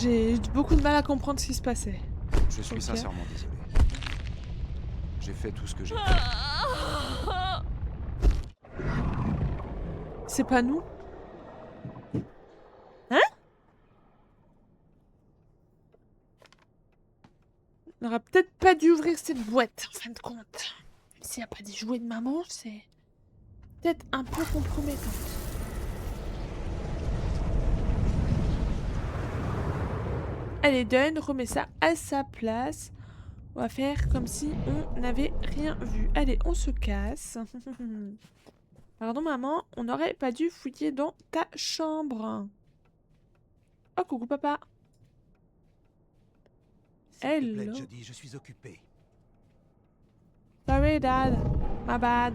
J'ai eu beaucoup de mal à comprendre ce qui se passait. Je suis Ok. sincèrement désolé. J'ai fait tout ce que j'ai pu. C'est pas nous? Hein? On aurait peut-être pas dû ouvrir cette boîte, en fin de compte. Même s'il n'y a pas des jouets de maman, c'est peut-être un peu compromettant. Allez, Dun, remets ça à sa place. On va faire comme si on n'avait rien vu. Allez, on se casse. Pardon, maman, on n'aurait pas dû fouiller dans ta chambre. Oh, coucou, papa. Hello. Jody, je suis occupé. Sorry, Dad. My bad.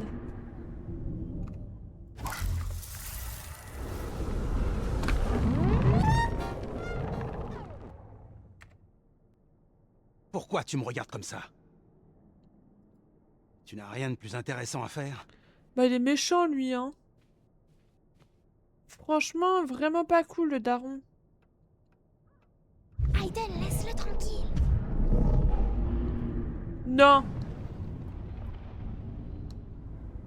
Pourquoi tu me regardes comme ça? Tu n'as rien de plus intéressant à faire? Bah, il est méchant, lui, hein. Franchement, vraiment pas cool, le daron. Aiden, laisse-le tranquille. Non.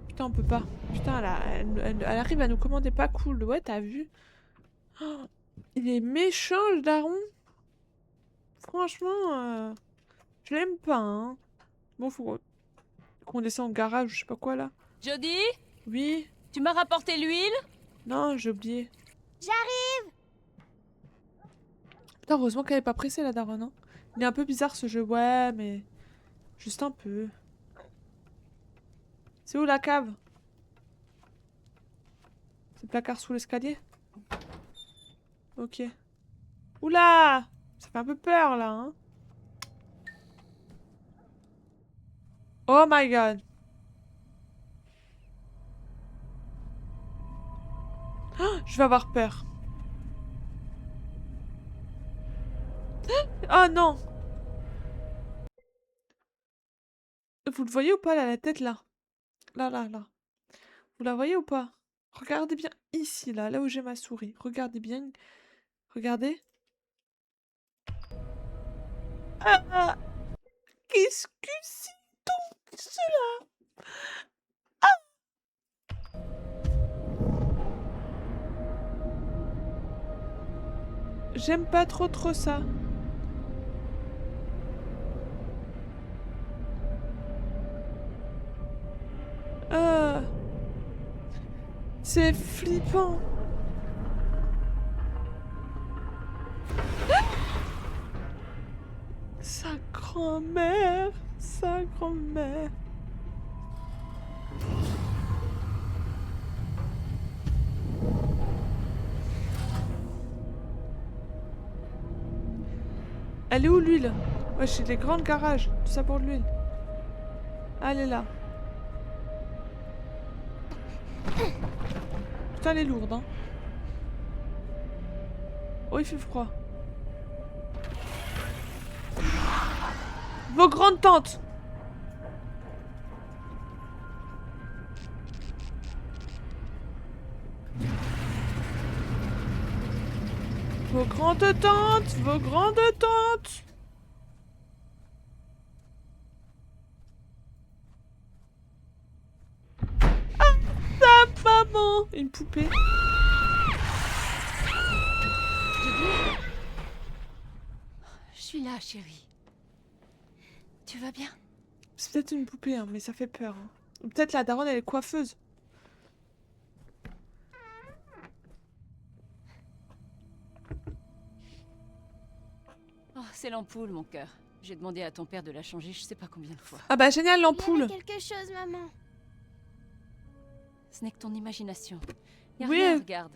Putain, on peut pas. Putain, elle arrive à nous commander pas cool. Ouais, t'as vu? Oh, il est méchant, le daron. Franchement, je l'aime pas, hein. Bon, faut qu'on descende au garage ou je sais pas quoi, là. Jody, Oui. tu m'as rapporté l'huile? Non, j'ai oublié. J'arrive. Putain, heureusement qu'elle est pas pressée, la daronne, hein. Il est un peu bizarre, ce jeu. Ouais, mais... juste un peu. C'est où, la cave? C'est le placard sous l'escalier? Ok. Oula! Ça fait un peu peur, là, hein. Oh my god. Ah, je vais avoir peur. Oh non! Vous le voyez ou pas, là, la tête, là? Là, là, là. Vous la voyez ou pas? Regardez bien ici, là où j'ai ma souris. Regardez bien. Regardez. Ah! Qu'est-ce que c'est donc cela? J'aime pas trop ça. C'est flippant. Sa grand-mère. Sa grand-mère. Elle est où l'huile? Ouais, chez les grands garages. Tout ça pour l'huile. Elle est là. Putain, elle est lourde, hein. Oh, il fait froid. Vos grandes tantes. Vos grandes tantes. Vos grandes tantes. Ah, ta maman. Une poupée. Je suis là, chérie. Tu vas bien? C'est peut-être une poupée, hein, mais ça fait peur. Hein. Ou peut-être la daronne, elle est coiffeuse. Oh, c'est l'ampoule, mon cœur. J'ai demandé à ton père de la changer je sais pas combien de fois. Ah bah génial, Il y l'ampoule. avait quelque chose, maman. Ce n'est que ton imagination. Y a Oui. rien, regarde.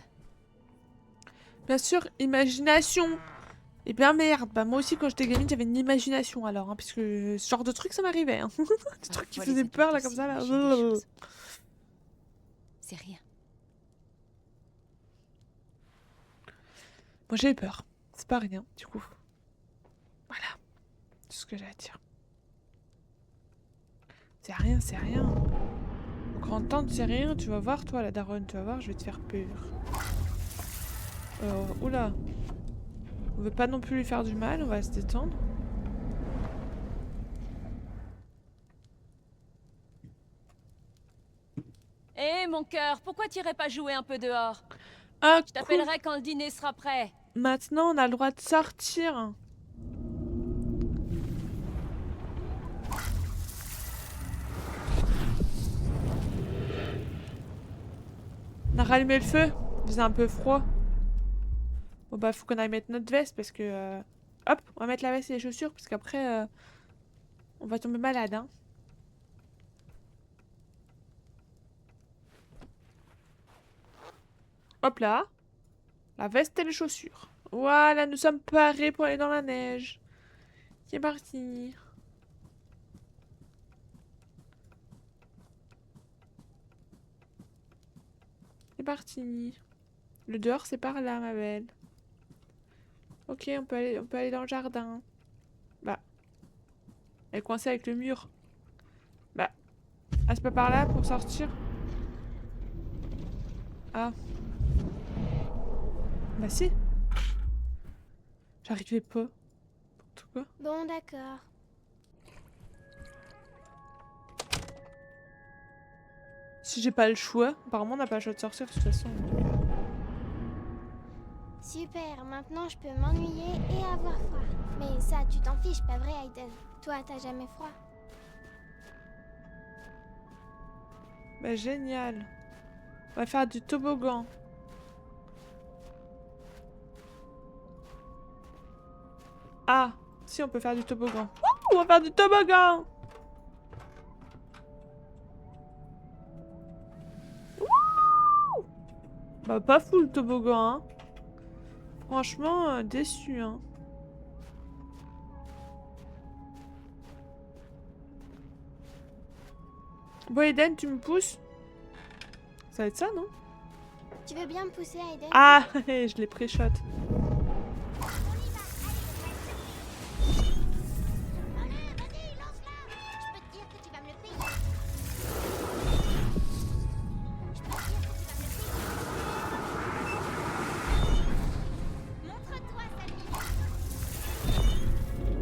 Bien sûr, imagination. Et bien merde, bah moi aussi quand j'étais gamine j'avais une imagination alors, hein, parce que ce genre de truc ça m'arrivait. Hein. Des trucs qui Parfois, faisaient les peur là adultes comme ça là. aussi imaginent des choses. C'est rien. Moi j'ai eu peur. C'est pas rien du coup. Voilà. C'est ce que j'ai à dire. C'est rien, c'est rien. Au grand tante c'est rien, tu vas voir toi la daronne, tu vas voir, je vais te faire peur. Oula. On veut pas non plus lui faire du mal, on va se détendre. Hé, mon cœur, pourquoi t'irais pas jouer un peu dehors? Ah, Je t'appellerai quand le dîner sera prêt. Maintenant, on a le droit de sortir. On a rallumé le feu. Il faisait un peu froid. Bon bah, faut qu'on aille mettre notre veste parce que... Hop, on va mettre la veste et les chaussures parce qu'après, on va tomber malade, hein. Hop là. La veste et les chaussures. Voilà, nous sommes parés pour aller dans la neige. C'est parti. C'est parti. Le dehors, c'est par là, ma belle. Ok, on peut aller dans le jardin. Bah. Elle est coincée avec le mur. Bah. Ah, c'est pas par là pour sortir? Ah. Bah si. J'arrivais pas. En tout cas. Bon, d'accord. Si j'ai pas le choix, apparemment on n'a pas le choix de sortir de toute façon. Super, maintenant je peux m'ennuyer et avoir froid. Mais ça, tu t'en fiches, pas vrai, Aiden? Toi, t'as jamais froid. Bah génial. On va faire du toboggan. Ah, si on peut faire du toboggan. Ouh, on va faire du toboggan. Ouh. Bah pas fou le toboggan, hein. Franchement, déçu, hein. Bon, Eden, tu me pousses? Ça va être ça, non? Tu veux bien me pousser, Aiden? Ah, je l'ai pré-shot.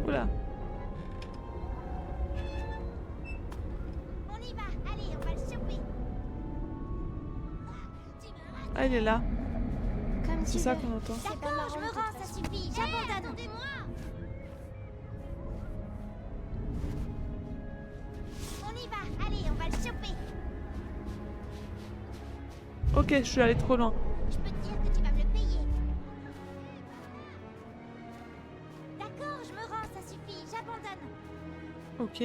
Oula. On y va, allez, on va le choper. Ah, il est là. Comme C'est tu ça veux. qu'on entend. D'accord, je me rends, ça suffit, j'abandonne. Attendez-moi. On y va, allez, on va le choper. Ok, je suis allée trop loin. Je peux te dire que tu vas me le payer. D'accord, je me rends, ça suffit, j'abandonne. Ok,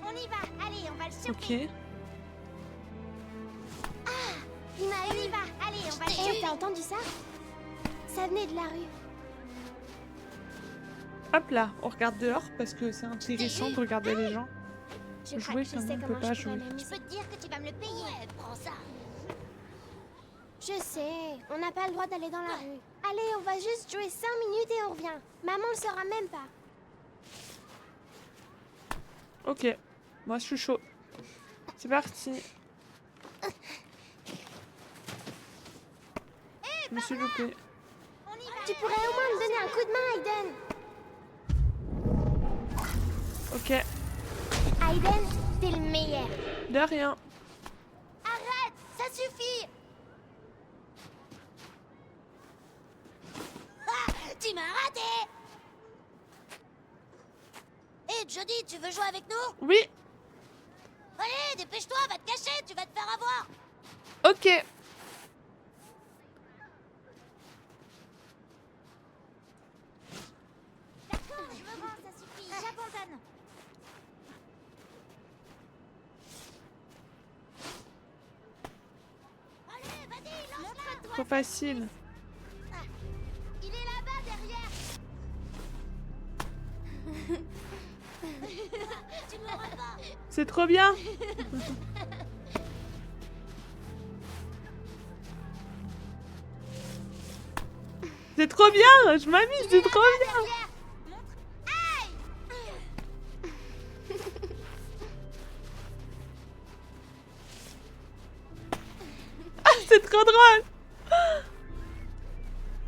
On y va, allez, on va le choper. ok. Il m'a eu. On y va, allez, on va le choper. T'as entendu ça? Ça venait de la rue. Hop là, on regarde dehors parce que c'est intéressant de regarder les gens. Je Jouer, crois que je comme sais on peut comment pas je pourrais jouer. m'amuser. Je peux te dire que tu vas me le payer. Ouais, prends ça. Je sais, on n'a pas le droit d'aller dans la rue. Allez, on va juste jouer 5 minutes et on revient. Maman le saura même pas. Ok, moi je suis chaud. C'est parti. Je me suis loupée. Tu pourrais au moins me donner un coup de main, Aiden. Ok, Aiden, t'es le meilleur. de rien. Arrête, ça suffit. Ah, tu m'as raté. Hé, Jody, tu veux jouer avec nous? Oui, Allez, dépêche-toi, va te cacher, tu vas te faire avoir. ok. D'accord, je me rends, ça suffit, j'abandonne. Allez, vas-y, lance-la. Trop facile. Il est là-bas derrière. Tu m'auras pas. C'est trop bien. C'est trop bien, je m'amuse, c'est trop bien. Ah, c'est trop drôle.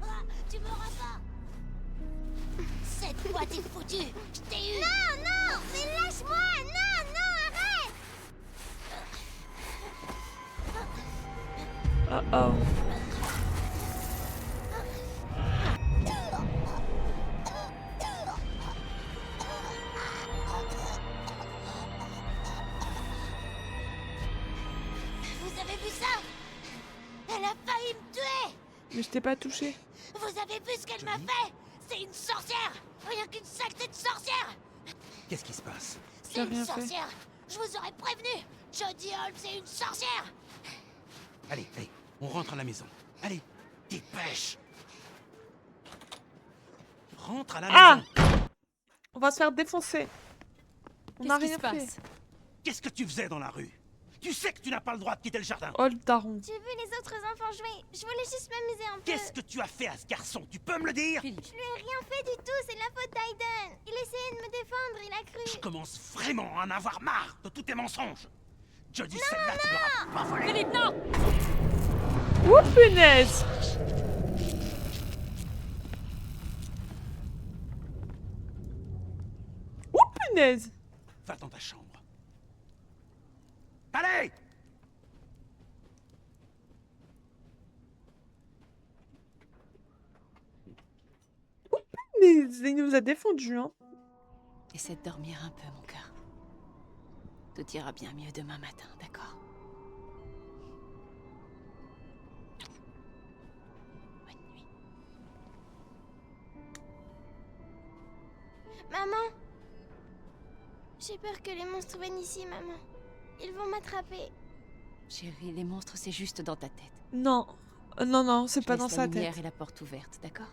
Ah, tu m'auras pas. Oh oh. Vous avez vu ça? Elle a failli me tuer! Mais je t'ai pas touché. Vous avez vu ce qu'elle m'a fait? C'est une sorcière! Rien qu'une saleté de sorcière! Qu'est-ce qui se passe? C'est une sorcière! Je vous aurais prévenu! Jodie Holmes est une sorcière! Allez, allez, on rentre à la maison. Allez, dépêche! Rentre à la Ah! maison! On va se faire défoncer. On n'a Qu'est-ce qui rien se fait. passe? Qu'est-ce que tu faisais dans la rue? Tu sais que tu n'as pas le droit de quitter le jardin. Oh le daron. J'ai vu les autres enfants jouer. Je voulais juste m'amuser un peu. Qu'est-ce que tu as fait à ce garçon? Tu peux me le dire? Philippe, Je lui ai rien fait du tout, c'est la faute d'Aiden. Il essayait de me défendre, il a Je cru. commence vraiment à en avoir marre de tous tes mensonges. Jodie, celle-là, tu l'auras pas volée. Philippe, non! Ouh punaise. Ouh punaise. Va dans ta chambre. Allez! Il nous a défendu, hein. Essaie de dormir un peu, mon cœur. Tout ira bien mieux demain matin, d'accord? Bonne nuit. Maman. J'ai peur que les monstres viennent ici, maman. Ils vont m'attraper. Chérie, les monstres, c'est juste dans ta tête. Non. Non, non, c'est Je pas laisse dans la sa lumière tête. et la porte ouverte, d'accord?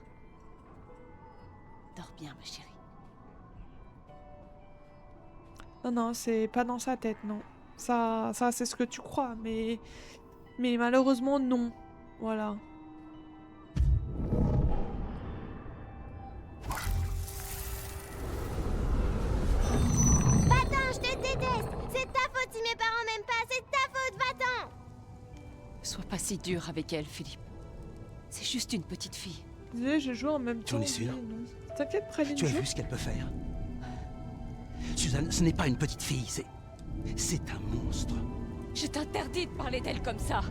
Dors bien, ma chérie. Non, non, c'est pas dans sa tête, non. Ça c'est ce que tu crois, mais malheureusement, non. Voilà. Va-t'en, je te déteste. C'est ta faute si mes parents m'aiment pas. C'est ta faute, va-t'en. Sois pas si dur avec elle, Philippe. C'est juste une petite fille. Désolé, je joue en même Tu en temps. es sûr? mais non. T'inquiète, Praline, Tu as joue. vu ce qu'elle peut faire? Suzanne, ce n'est pas une petite fille, c'est un monstre. Je t'interdis de parler d'elle comme ça.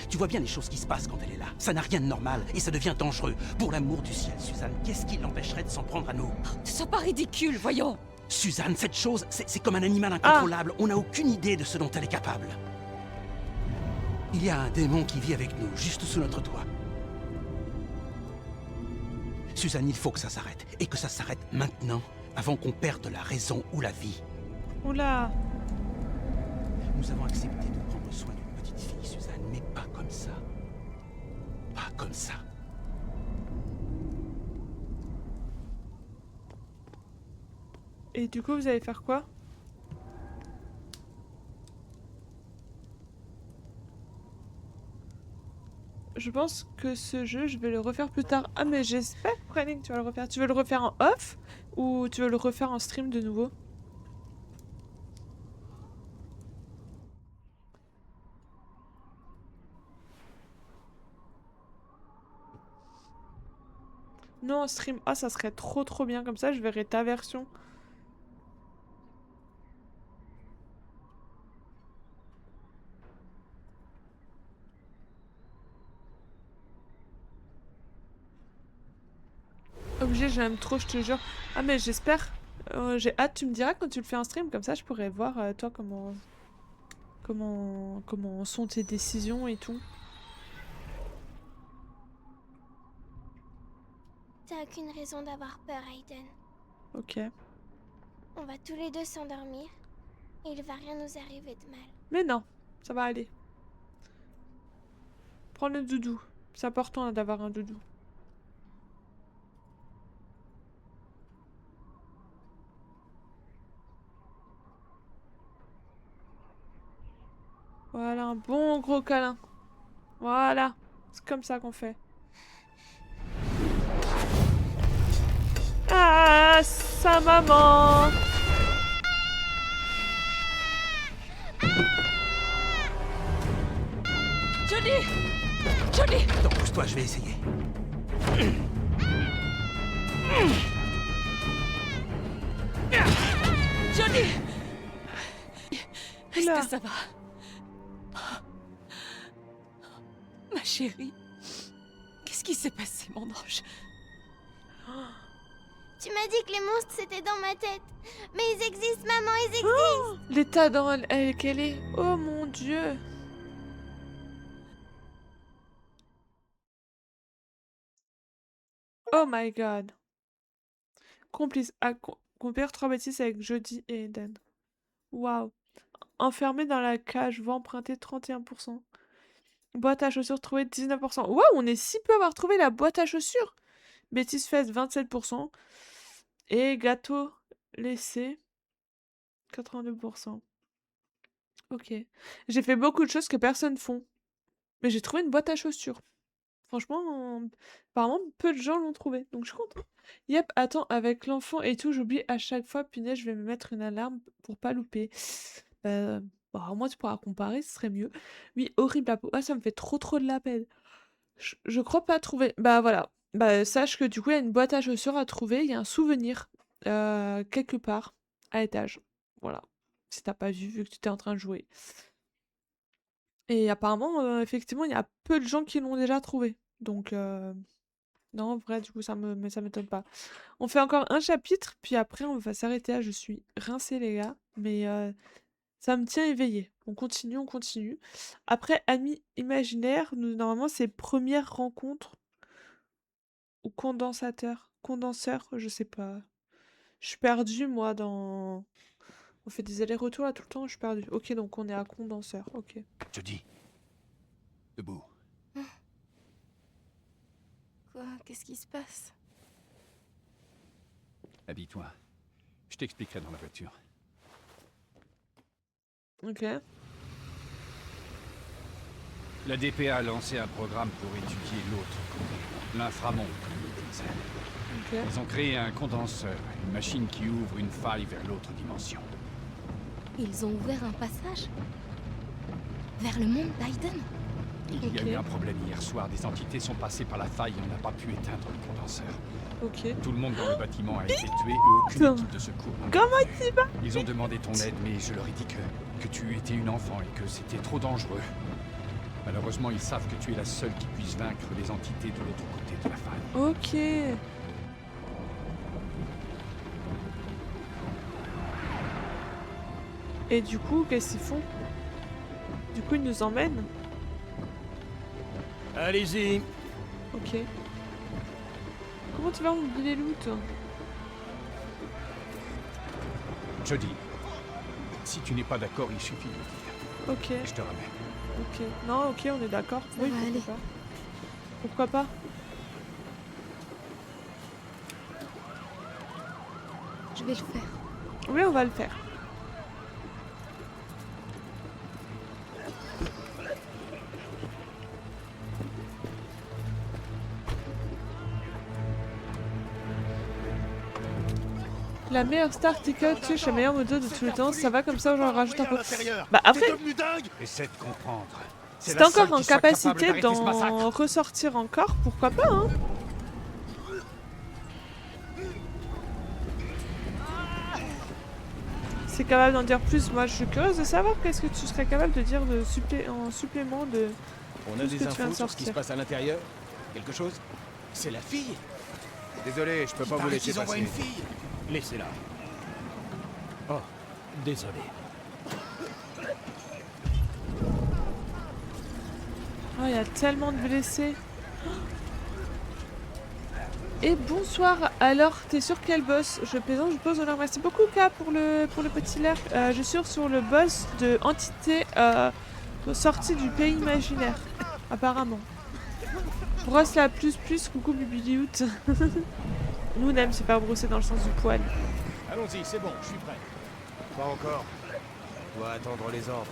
Tu vois bien les choses qui se passent quand elle est là. Ça n'a rien de normal et ça devient dangereux. Pour l'amour du ciel, Suzanne, qu'est-ce qui l'empêcherait de s'en prendre à nous? Ne sois pas ridicule, voyons. Suzanne, cette chose, c'est comme un animal incontrôlable. On n'a aucune idée de ce dont elle est capable. Il y a un démon qui vit avec nous, juste sous notre toit. Suzanne, il faut que ça s'arrête. Et que ça s'arrête maintenant, avant qu'on perde la raison ou la vie. Oula. Nous avons accepté de prendre soin d'une petite fille, Suzanne, mais pas comme ça. Pas comme ça. Et du coup, vous allez faire quoi? Je pense que ce jeu, je vais le refaire plus tard. Ah, mais j'espère, Praline, que tu vas le refaire. Tu veux le refaire en off ou tu veux le refaire en stream de nouveau? Non, en stream. Ah, ça serait trop bien. Comme ça, je verrai ta version. Obligé, j'aime trop, je te jure. Ah, mais j'espère. J'ai hâte, tu me diras quand tu le fais en stream. Comme ça, je pourrais voir, toi, comment sont tes décisions et tout. T'as aucune raison d'avoir peur, Aiden. Ok. On va tous les deux s'endormir. Et il va rien nous arriver de mal. Mais non, ça va aller. Prends le doudou. C'est important hein, d'avoir un doudou. Voilà, un bon gros câlin. Voilà, c'est comme ça qu'on fait. Ah, sa maman. Johnny! Johnny! Attends, pousse-toi, je vais essayer. Johnny! Est-ce Oula. que ça va? Ma chérie. Qu'est-ce qui s'est passé, mon ange? Tu m'as dit que les monstres c'était dans ma tête. Mais ils existent, maman, ils existent. L'état dans lequel elle est. Oh mon Dieu. Oh my god. Complice. Compère traumatisme avec Jodie et Eden. Waouh. Enfermé dans la cage, voie empruntée 31%. Boîte à chaussures trouvée 19%. Waouh, on est si peu à avoir trouvé la boîte à chaussures. Bêtise faite 27%. Et gâteau laissé 82%. Ok. J'ai fait beaucoup de choses que personne font. Mais j'ai trouvé une boîte à chaussures. Franchement, apparemment, peu de gens l'ont trouvé. Donc je suis contente. Yep, attends, avec l'enfant et tout, j'oublie à chaque fois. Punaise, je vais me mettre une alarme pour pas louper. Bah, au moins, tu pourras comparer, ce serait mieux. Oui, horrible la peau. Ah, ça me fait trop de la peine. Je crois pas trouver. Bah voilà. Bah, sache que du coup, il y a une boîte à chaussures à trouver. Il y a un souvenir quelque part à l'étage. Voilà. Si t'as pas vu que tu étais en train de jouer. Et apparemment, effectivement, il y a peu de gens qui l'ont déjà trouvé. Donc, non, en vrai, du coup, ça m'étonne pas. On fait encore un chapitre, puis après, on va s'arrêter là. Je suis rincée, les gars. Mais ça me tient éveillée. On continue. Après, amis imaginaires, normalement, c'est première rencontre ou condenseur, je sais pas. Je suis perdue, moi, dans... On fait des allers-retours là tout le temps, je suis perdue. Ok, donc on est à condenseur, ok. Jodie. Debout. Quoi? Qu'est-ce qui se passe? Habille-toi. Je t'expliquerai dans la voiture. Ok. La DPA a lancé un programme pour étudier l'autre, l'inframonde, comme ils disent. Ok. Ils ont créé un condenseur, une machine qui ouvre une faille vers l'autre dimension. Ils ont ouvert un passage? Vers le monde d'Aiden? Il y a eu un problème hier soir, des entités sont passées par la faille et on n'a pas pu éteindre le condenseur. Ok. Tout le monde dans le bâtiment a été tué et aucune équipe de secours. Comment tu vas? Ils ont demandé ton aide, mais je leur ai dit que tu étais une enfant et que c'était trop dangereux. Malheureusement, ils savent que tu es la seule qui puisse vaincre les entités de l'autre côté de la faille. Ok. Et du coup, qu'est-ce qu'ils font? Du coup, ils nous emmènent? Allez-y. Ok. Comment tu vas oublier les loots? Jodie, si tu n'es pas d'accord, il suffit de le dire. Ok. Je te ramène. Ok. Non, ok, on est d'accord. Ça va aller. Pas. Pourquoi pas? Je vais le faire. Oui, on va le faire. La meilleure star ticket, tu sais, la meilleure moto de tous les temps, ça va comme ça, j'en rajoute un peu. Bah après, Essaie de comprendre. c'est encore en capacité d'en ressortir encore, pourquoi pas, hein? C'est capable d'en dire plus, moi je suis curieuse de savoir qu'est-ce que tu serais capable de dire de en supplément de... On a tout ce des que tu viens de infos sur ce qui se sortir. passe à l'intérieur? Quelque chose? C'est la fille? Désolé, je peux pas vous laisser envoient passer. une fille. Laissez-la. Oh, désolé. Oh, il y a tellement de blessés. Et bonsoir, alors t'es sur quel boss? Je plaisante, je pose honneur. Merci beaucoup K pour le petit l'air. Je suis sur le boss de entité sortie du pays imaginaire, apparemment. Brosse la plus, coucou Bibiliout. Nous on aime se faire brosser dans le sens du poil. Allons-y, c'est bon, je suis prêt. Pas encore. Je dois attendre les ordres.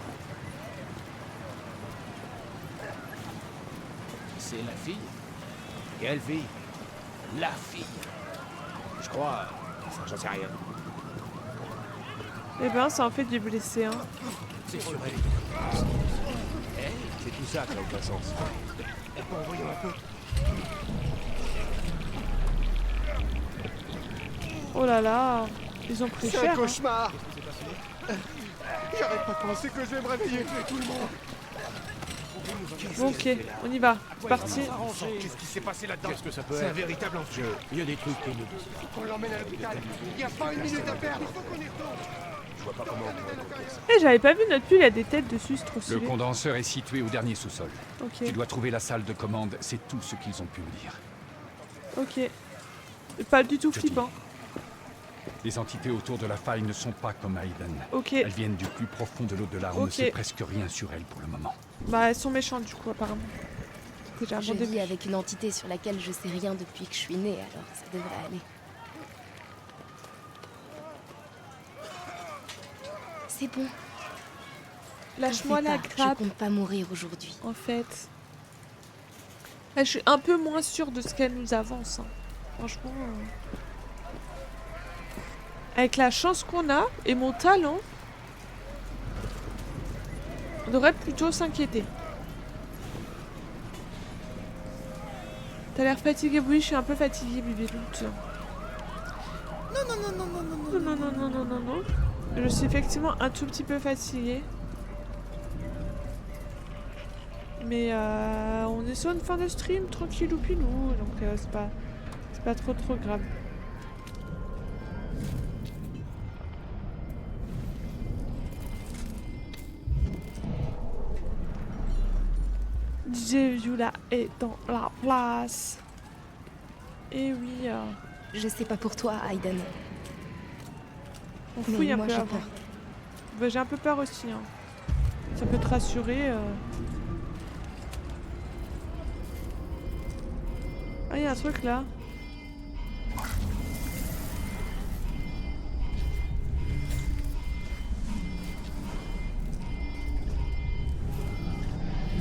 C'est la fille? Quelle fille? La fille. Je crois. Enfin, j'en sais rien. Eh ben ça en fait du blessé, hein. C'est sur elle. C'est tout ça qui n'a aucun sens. Voyons un peu. Oh là là, ils ont pris C'est un cher. Hein. cauchemar. J'arrête pas de penser que je vais me réveiller et tuer tout le monde. Bon, ok, on y va. C'est parti. Qu'est-ce qui s'est passé là-dedans? Qu'est-ce que ça peut C'est un être? véritable enjeu. Il y a des trucs que nous disent pas. On l'emmène à l'hôpital. Il n'y a pas une minute à perdre. Il faut qu'on y retourne. Je vois pas comment on pourrait compter ça. Eh, j'avais pas vu notre pull, il y a des têtes dessus, c'est trop Le stylé. condenseur est situé au dernier sous-sol. Ok, Tu dois trouver la salle de commande, c'est tout ce qu'ils ont pu me dire. ok. Pas du tout Je flippant. Les entités autour de la faille ne sont pas comme Aiden. Ok, Elles viennent du plus profond de l'au-delà, on ne Ok. sait presque rien sur elles pour le moment. bah elles sont méchantes du coup apparemment. Déjà un Je bon début. vis avec une entité sur laquelle je sais rien depuis que je suis née, alors ça devrait aller. C'est bon. Lâche-moi t'en fais la pas, grappe, Je compte pas mourir aujourd'hui. en fait. Ah, je suis un peu moins sûre de ce qu'elle nous avance. Hein. Franchement. Avec la chance qu'on a et mon talent, on devrait plutôt s'inquiéter. T'as l'air fatigué? Oui, je suis un peu fatiguée, Bibiloute. Non. Je suis effectivement un tout petit peu fatiguée. Mais on est sur une fin de stream, tranquille ou pinou, donc c'est pas trop grave. DJ Viola est dans la place. Et oui, Je sais pas pour toi, Aiden. on Mais fouille un moi peu j'ai avant. peur. Bah, j'ai un peu peur aussi. Hein. Ça peut te rassurer. Ah, il y a un truc là.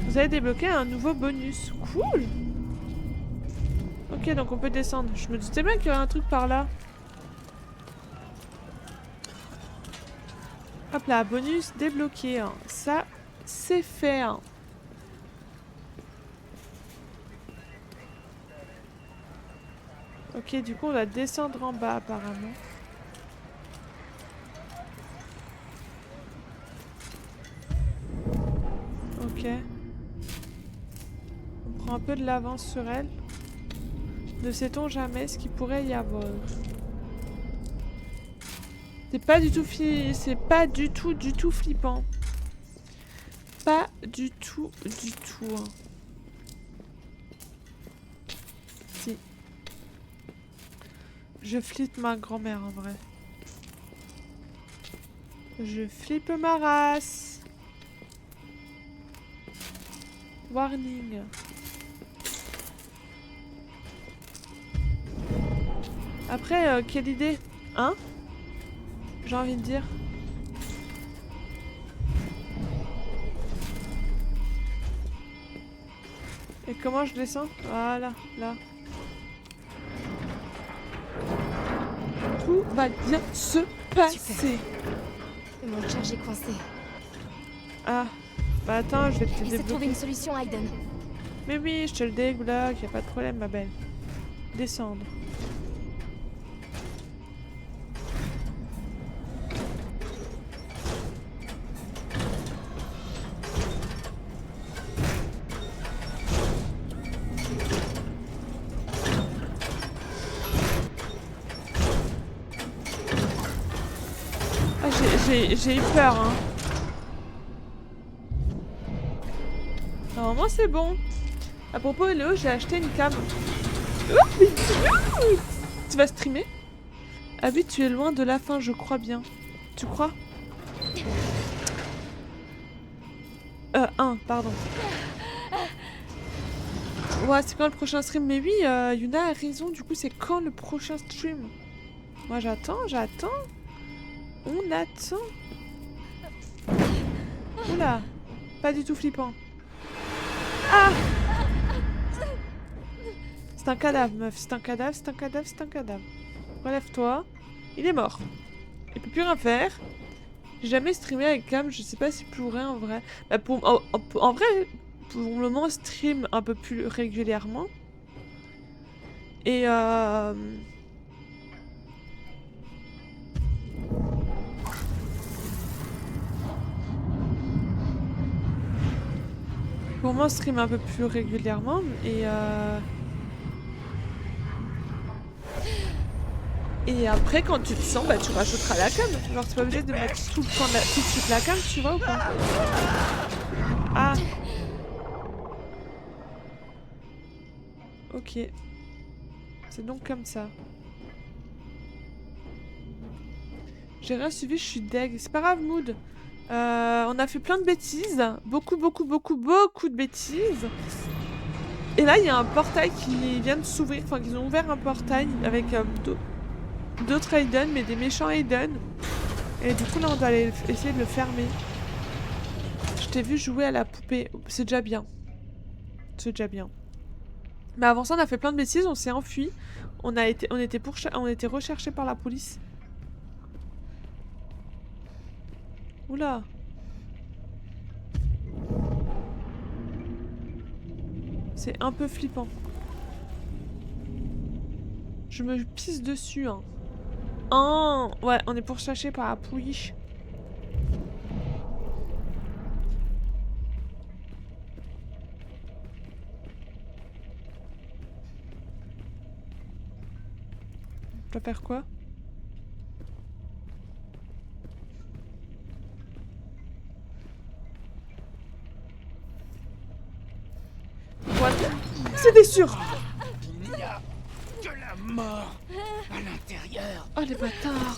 Vous avez débloqué un nouveau bonus. Cool! Ok, donc on peut descendre. Je me doutais bien qu'il y aurait un truc par là. Hop là, bonus débloqué. Hein. Ça, c'est fait. Hein. Ok, du coup, on va descendre en bas apparemment. Ok. On prend un peu de l'avance sur elle. Ne sait-on jamais ce qu'il pourrait y avoir. C'est pas du tout c'est pas du tout flippant. Pas du tout. Hein. Si. Je flippe ma grand-mère en vrai. Je flippe ma race. Warning. Après, quelle idée? Hein? J'ai envie de dire. Et comment je descends? Voilà, là. Tout va bien se passer. Mon charge est coincé. Ah, bah attends, je vais te Essaie de trouver débloquer. une solution, Aiden. Mais oui, je te le débloque, y a pas de problème, ma belle. Descendre. Ah, j'ai eu peur, hein. Normalement, c'est bon. À propos, Léo, j'ai acheté une cam. Tu vas streamer? Ah oui, tu es loin de la fin, je crois bien. Tu crois? Pardon. Ouais, c'est quand le prochain stream? Mais oui, Yuna a raison, du coup, c'est quand le prochain stream? Moi, j'attends. On attend. Oula, pas du tout flippant. Ah! C'est un cadavre, meuf. C'est un cadavre. Relève-toi. Il est mort. Il peut plus rien faire. J'ai jamais streamé avec Cam. Je sais pas si pourrait en vrai. Bah, en vrai, pour le moment, stream un peu plus régulièrement. Et Pour moi, on stream un peu plus régulièrement et après, quand tu te sens, bah tu rajouteras la cam. Genre, t'es pas obligé de mettre tout le temps tout de suite la cam, tu vois ou pas? Ah. Ok. C'est donc comme ça. J'ai rien suivi, je suis deg. C'est pas grave, Mood. On a fait plein de bêtises. Beaucoup de bêtises. Et là, il y a un portail qui vient de s'ouvrir. Enfin, ils ont ouvert un portail avec d'autres Aiden, mais des méchants Aiden. Et du coup, là, on doit aller essayer de le fermer. Je t'ai vu jouer à la poupée. C'est déjà bien. C'est déjà bien. Mais avant ça, on a fait plein de bêtises. On s'est enfui. On était recherchés par la police. Oula. C'est un peu flippant. Je me pisse dessus, hein. Oh, ouais, on est pourchassé par la police. Je dois faire quoi? What? C'était sûr! Il n'y a que la mort à l'intérieur. Oh les bâtards!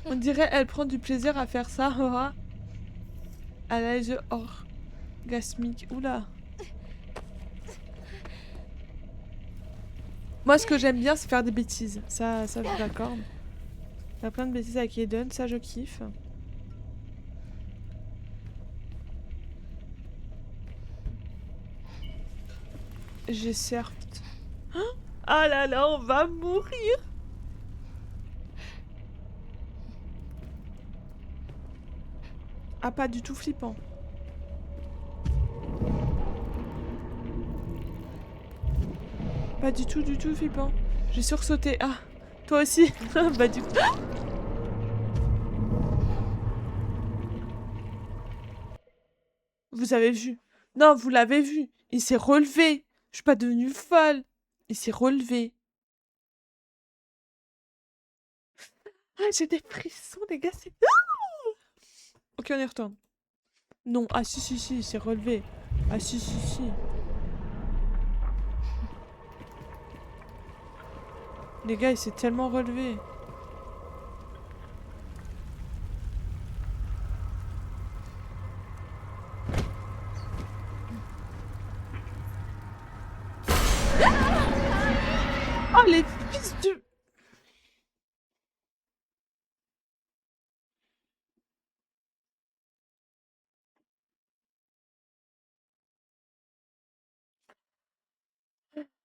On dirait elle prend du plaisir à faire ça, Aura. Elle a les yeux orgasmiques. Oula! Moi, ce que j'aime bien, c'est faire des bêtises. Ça je vous l'accorde. Faire plein de bêtises avec Aiden, ça je kiffe. J'ai certes. Ah là là, on va mourir. Ah, pas du tout flippant. Pas du tout flippant. J'ai sursauté. Ah, toi aussi. Bah du coup. Vous avez vu? Non, vous l'avez vu. Il s'est relevé. Je suis pas devenue folle. Il s'est relevé. Ah, j'ai des frissons, les gars. C'est... Ok, on y retourne. Non. Ah, si, il s'est relevé. Ah, si. Les gars, il s'est tellement relevé. Oh, les fils de...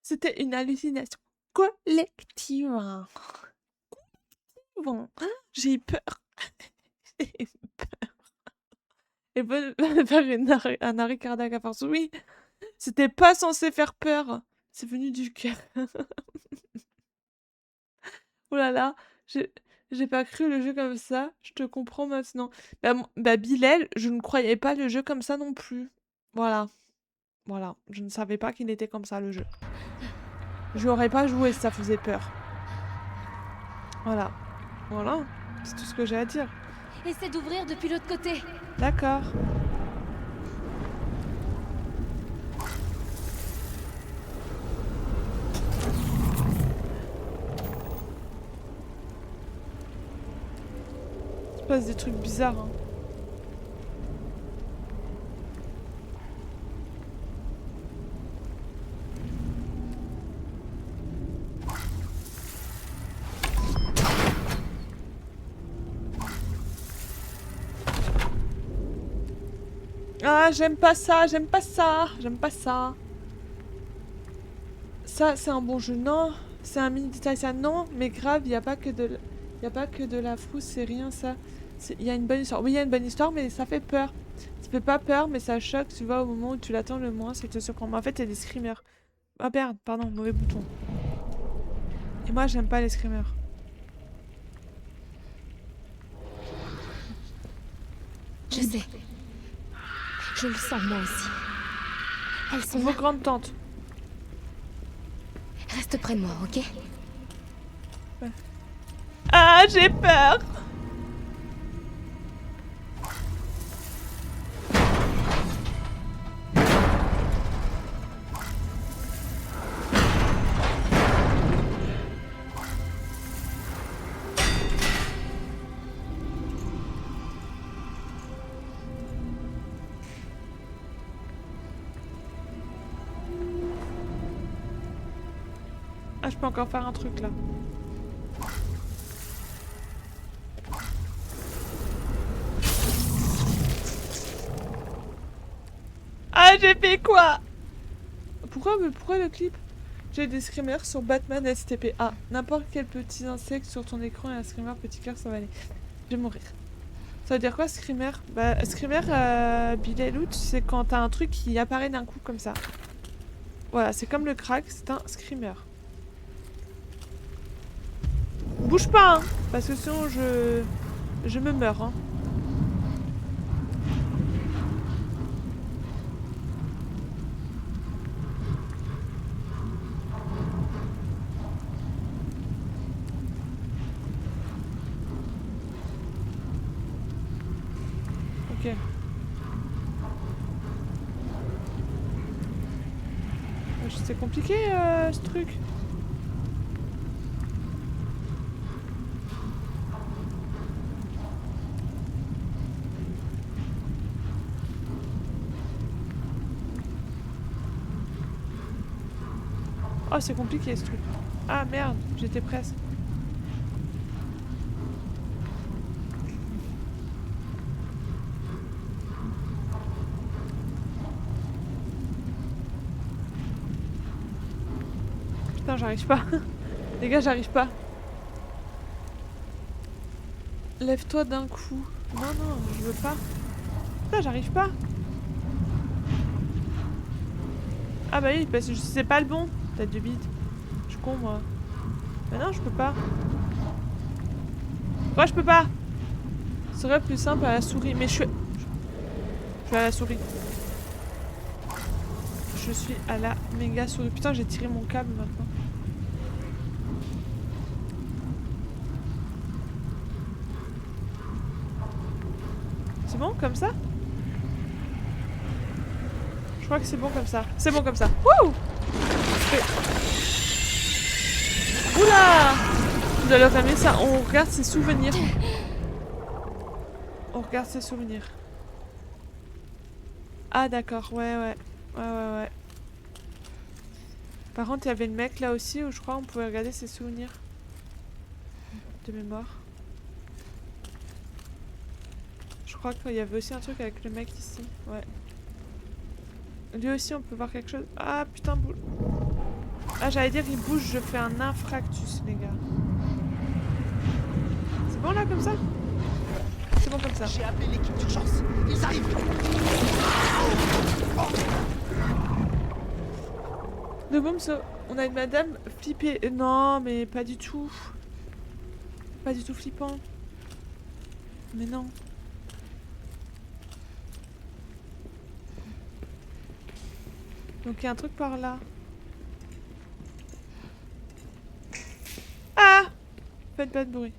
C'était une hallucination collective. Bon, j'ai eu peur. J'ai eu peur. Et bonne faire un arrêt cardiaque à force. Oui, c'était pas censé faire peur. C'est venu du cœur. Oh là là, j'ai pas cru le jeu comme ça. Je te comprends maintenant. Bah Bilal, je ne croyais pas le jeu comme ça non plus. Voilà. Voilà, je ne savais pas qu'il était comme ça le jeu. Je n'aurais pas joué si ça faisait peur. Voilà. Voilà, c'est tout ce que j'ai à dire. Essaie d'ouvrir depuis l'autre côté. D'accord. Il se passe des trucs bizarres, hein. Ah, j'aime pas ça. Ça, c'est un bon jeu, non. C'est un mini détail, ça, non. Mais grave, il n'y a pas que de la frousse, c'est rien, ça. Il y a une bonne histoire. Oui, il y a une bonne histoire, mais ça fait peur. Ça fait pas peur, mais ça choque, tu vois, au moment où tu l'attends le moins, ça te surprend. Mais en fait, il y a des screamers. Ah merde, pardon, mauvais bouton. Et moi, j'aime pas les screamers. Je sais. Je le sens moi aussi. Elles sont Vos là. grandes tantes. Reste près de moi, ok? Ah, j'ai peur. Ah, je peux encore faire un truc là. Ah, j'ai fait quoi? Pourquoi le clip? J'ai des screamers sur Batman STP. Ah, n'importe quel petit insecte sur ton écran et un screamer petit cœur s'avaler. Je vais mourir. Ça veut dire quoi, screamer? Bah, screamer, Billy Loot, c'est quand t'as un truc qui apparaît d'un coup comme ça. Voilà, c'est comme le crack, c'est un screamer. Bouge pas, hein, parce que sinon je me meurs, hein. Ok. C'est compliqué ce truc. Oh, c'est compliqué ce truc. Ah merde, j'étais presque. Putain, j'arrive pas. Les gars, j'arrive pas. Lève-toi d'un coup. Non, non, je veux pas. Putain, j'arrive pas. Ah bah oui, parce que c'est pas le bon. Tête de bite. Je suis con, moi. Mais non, je peux pas. Pourquoi je peux pas? Ce serait plus simple à la souris. Mais je suis à la souris. Je suis à la méga souris. Putain, j'ai tiré mon câble maintenant. C'est bon comme ça? Je crois que c'est bon comme ça. C'est bon comme ça. Wouh! Oula! On doit leur ramener ça. On regarde ses souvenirs. On regarde ses souvenirs. Ah d'accord, ouais. Par contre, il y avait le mec là aussi où je crois on pouvait regarder ses souvenirs. De mémoire. Je crois qu'il y avait aussi un truc avec le mec ici. Ouais. Lui aussi, on peut voir quelque chose. Ah putain, bouge. Ah, j'allais dire, il bouge, je fais un infractus, les gars. C'est bon là, comme ça? C'est bon comme ça. J'ai appelé l'équipe d'urgence. Ils arrivent. De boum, on a une madame flippée. Non, mais pas du tout. Pas du tout flippant. Mais non. Donc il y a un truc par là. Ah! Faites pas de bruit.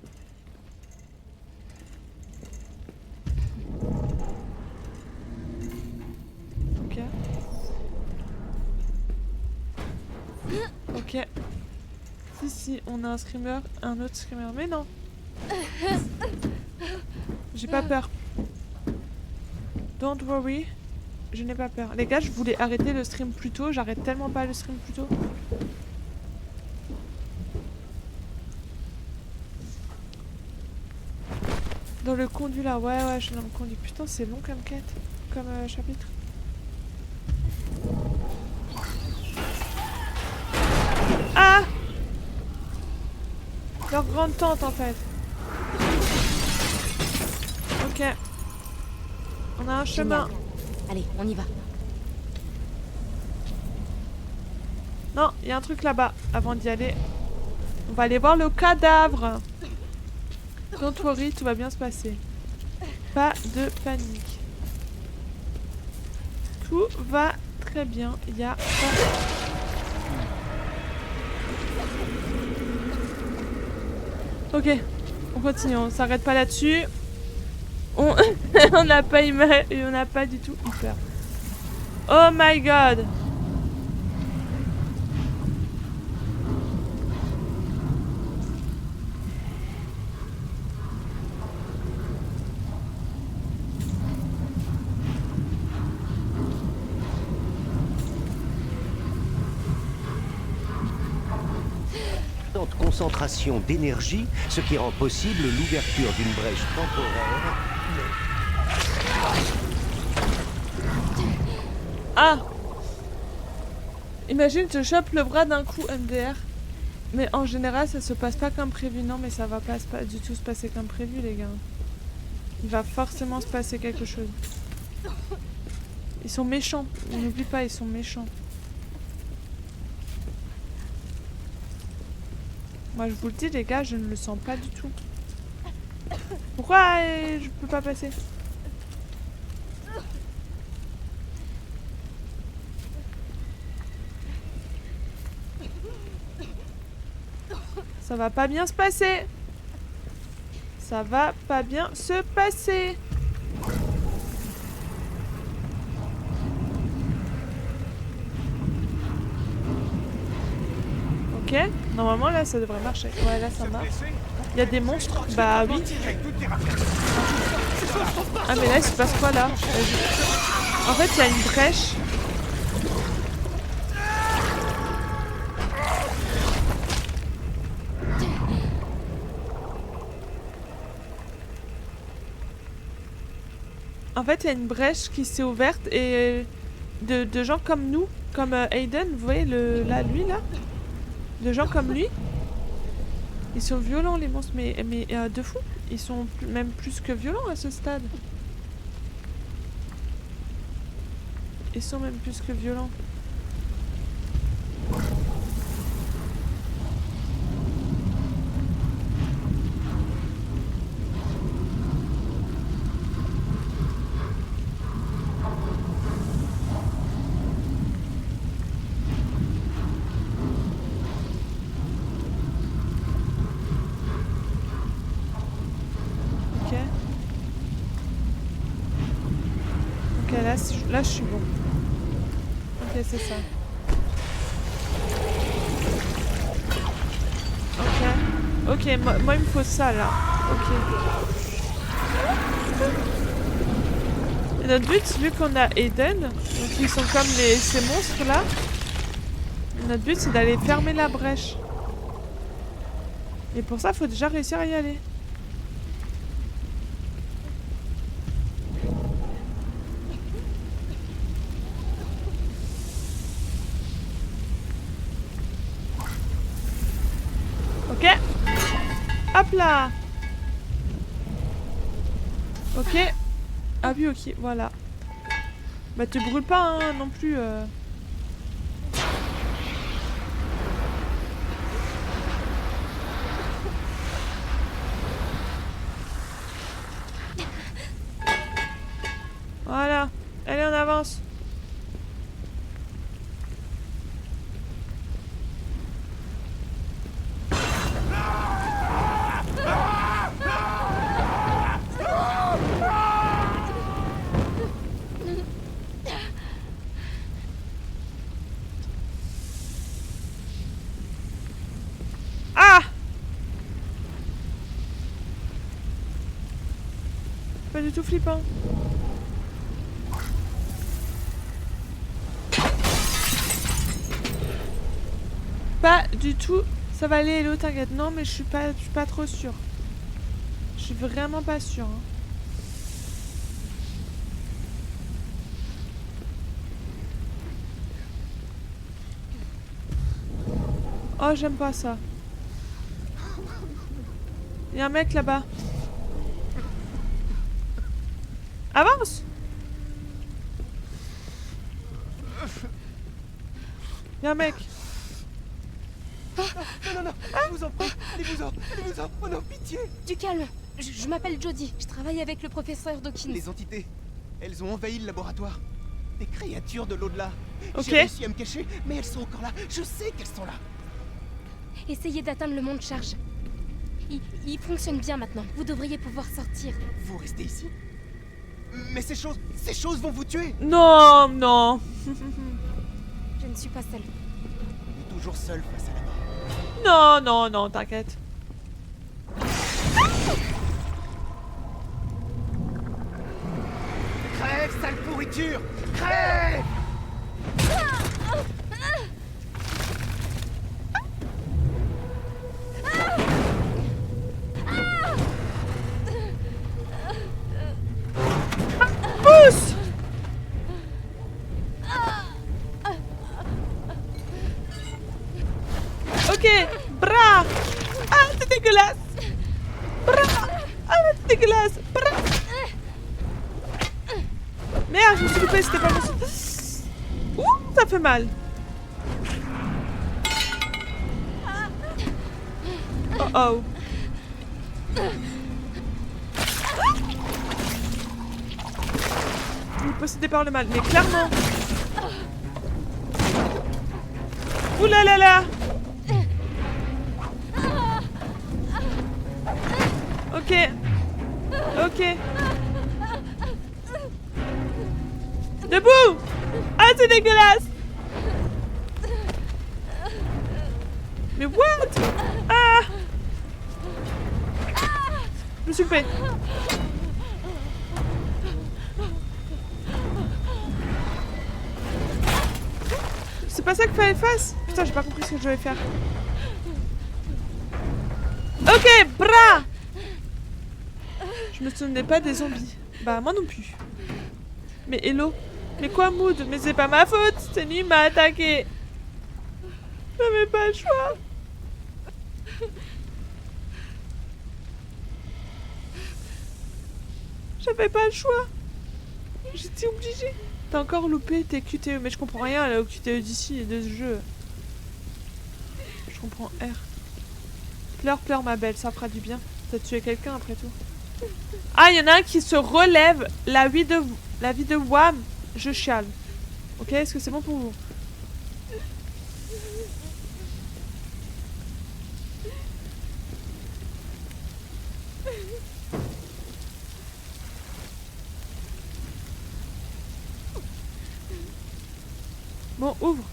Ok. Ok. Si, on a un screamer, un autre screamer. Mais non! J'ai pas peur. Don't worry. Je n'ai pas peur. Les gars, je voulais arrêter le stream plus tôt. J'arrête tellement pas le stream plus tôt. Dans le conduit là. Ouais, je suis dans le conduit. Putain, c'est long comme quête. Comme chapitre. Ah! Leur grande tante en fait. Ok. On a un chemin. Allez, on y va. Non, il y a un truc là-bas. Avant d'y aller, on va aller voir le cadavre. Don't worry, tout va bien se passer. Pas de panique. Tout va très bien. Il y a pas... Ok, on continue, on s'arrête pas là-dessus. On on n'a pas on n'a pas du tout eu peur. Oh my god. Concentration d'énergie, ce qui rend possible l'ouverture d'une brèche temporaire. Ah! Imagine, tu chopes le bras d'un coup MDR. Mais en général, ça se passe pas comme prévu. Non, mais ça va pas du tout se passer comme prévu, les gars. Il va forcément se passer quelque chose. Ils sont méchants. N'oublie pas, ils sont méchants. Moi, je vous le dis, les gars, je ne le sens pas du tout. Pourquoi je peux pas passer? Ça va pas bien se passer. Ça va pas bien se passer. Ok, normalement là ça devrait marcher. Ouais, là ça marche. Il y a des monstres. Bah oui. Ah mais là il se passe quoi là? En fait il y a une brèche. En fait il y a une brèche qui s'est ouverte et de gens comme nous, comme Aiden, vous voyez là, lui là? De gens comme lui, ils sont violents les monstres, mais de fou, ils sont même plus que violents à ce stade. Ils sont même plus que violents. Là, je suis bon. Ok, c'est ça. Ok. Ok, moi il me faut ça, là. Ok. Et notre but, vu qu'on a Aiden, donc ils sont comme ces monstres-là, notre but, c'est d'aller fermer la brèche. Et pour ça, il faut déjà réussir à y aller. Hop là. Ok. Ah oui, ok, voilà. Bah te brûle pas hein, non plus. Voilà. Allez, on avance. Pas du tout flippant. Pas du tout. Ça va aller, Hello, t'inquiète. Non, mais je suis pas trop sûre. Je suis vraiment pas sûre. Hein. Oh, j'aime pas ça. Il y a un mec là-bas. Avance! Il y a un mec. Non, je vous en prie, allez-vous-en. Oh non, pitié! Du calme. Je m'appelle Jodie. Je travaille avec le professeur Dawkins. Les entités, elles ont envahi le laboratoire. Des créatures de l'au-delà. Ok. J'ai réussi à me cacher, mais elles sont encore là. Je sais qu'elles sont là. Essayez d'atteindre le mont de charge. Il fonctionne bien maintenant. Vous devriez pouvoir sortir. Vous restez ici? Mais ces choses vont vous tuer! Non, non. Je ne suis pas seule. On est toujours seul face à la mort. Non, non, non, t'inquiète. Crève, sale pourriture! Crève! Pousse! Ok, bras! Ah, c'est dégueulasse! Bras! Ah, c'est dégueulasse! Bras! Merde, je me suis loupée, c'était pas possible. Ouh, ça fait mal. Oh oh. Vous possédez par le mal, mais clairement. Ouh là là là. Ok. Ok. Debout! Ah, c'est dégueulasse! Mais what? Ah! Je me suis fait. C'est pas ça qu'il fallait faire? Putain, j'ai pas compris ce que je devais faire. Ok, bras! Je me souvenais pas des zombies. Bah, moi non plus. Mais hello? Mais quoi, Mood? Mais c'est pas ma faute! C'est lui qui m'a attaqué! J'avais pas le choix! J'avais pas le choix! J'étais obligée! T'as encore loupé tes QTE, mais je comprends rien là, au QTE d'ici et de ce jeu. Je comprends R. Pleure, pleure ma belle, ça fera du bien. T'as tué quelqu'un après tout. Ah, il y en a un qui se relève. La vie de Wham, je chiale. Ok, est-ce que c'est bon pour vous? Bon, ouvre.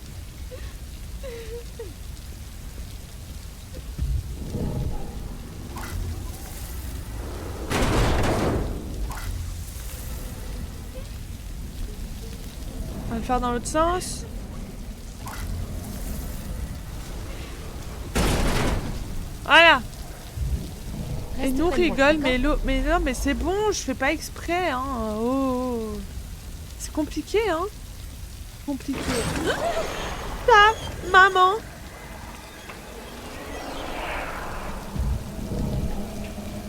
On va le faire dans l'autre sens. Voilà. Et nous rigole, mais l'eau. Mais non, mais c'est bon, je fais pas exprès, hein. Oh. C'est compliqué, hein. Compliqué. Ta maman.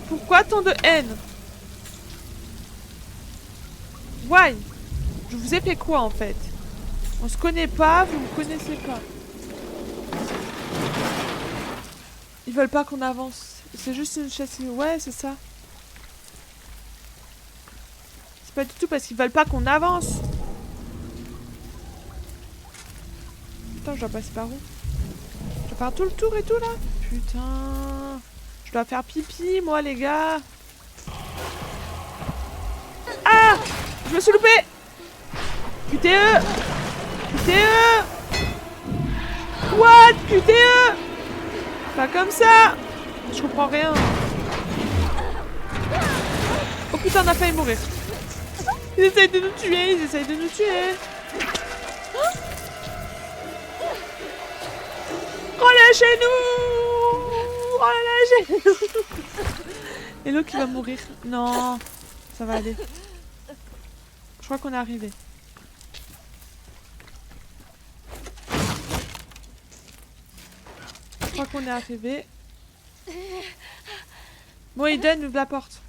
Pourquoi tant de haine? Why? Je vous ai fait quoi en fait? On se connaît pas, vous me connaissez pas. Ils veulent pas qu'on avance. C'est juste une chasse. Ouais, c'est ça. C'est pas du tout parce qu'ils veulent pas qu'on avance. Putain, je dois passer par où? Je dois faire tout le tour et tout là? Putain. Je dois faire pipi, moi, les gars. Ah! Je me suis loupé! QTE! QTE! What? QTE! Pas comme ça! Je comprends rien. Oh putain, on a failli mourir. Ils essayent de nous tuer, ils essayent de nous tuer. Relâchez-nous! Relâchez-nous! Et l'autre qui va mourir. Non, ça va aller. Je crois qu'on est arrivé. Je crois qu'on est arrivé. Bon, Eden, ouvre la porte.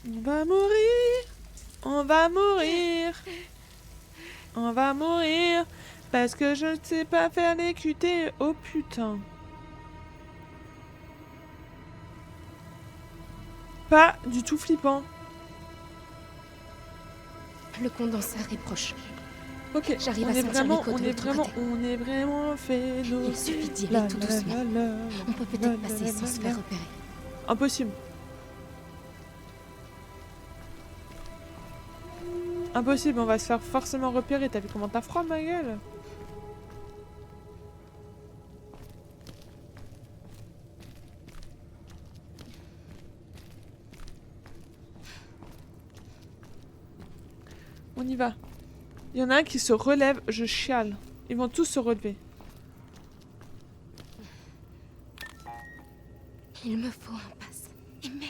On va mourir. On va mourir. On va mourir. Parce que je ne sais pas faire les QT. Oh putain. Pas du tout flippant. Le condenseur est proche. Ok, J'arrive on à est sentir vraiment, l'écho de on est l'autre vraiment, côté. on est vraiment fait. Il suffit d'y aller tout doucement. On peut peut-être passer sans se faire repérer. Impossible. Impossible, on va se faire forcément repérer. T'as vu comment t'as froid, ma gueule? On y va. Il y en a un qui se relève, je chiale. Ils vont tous se relever. Il me faut un pass. Et merde.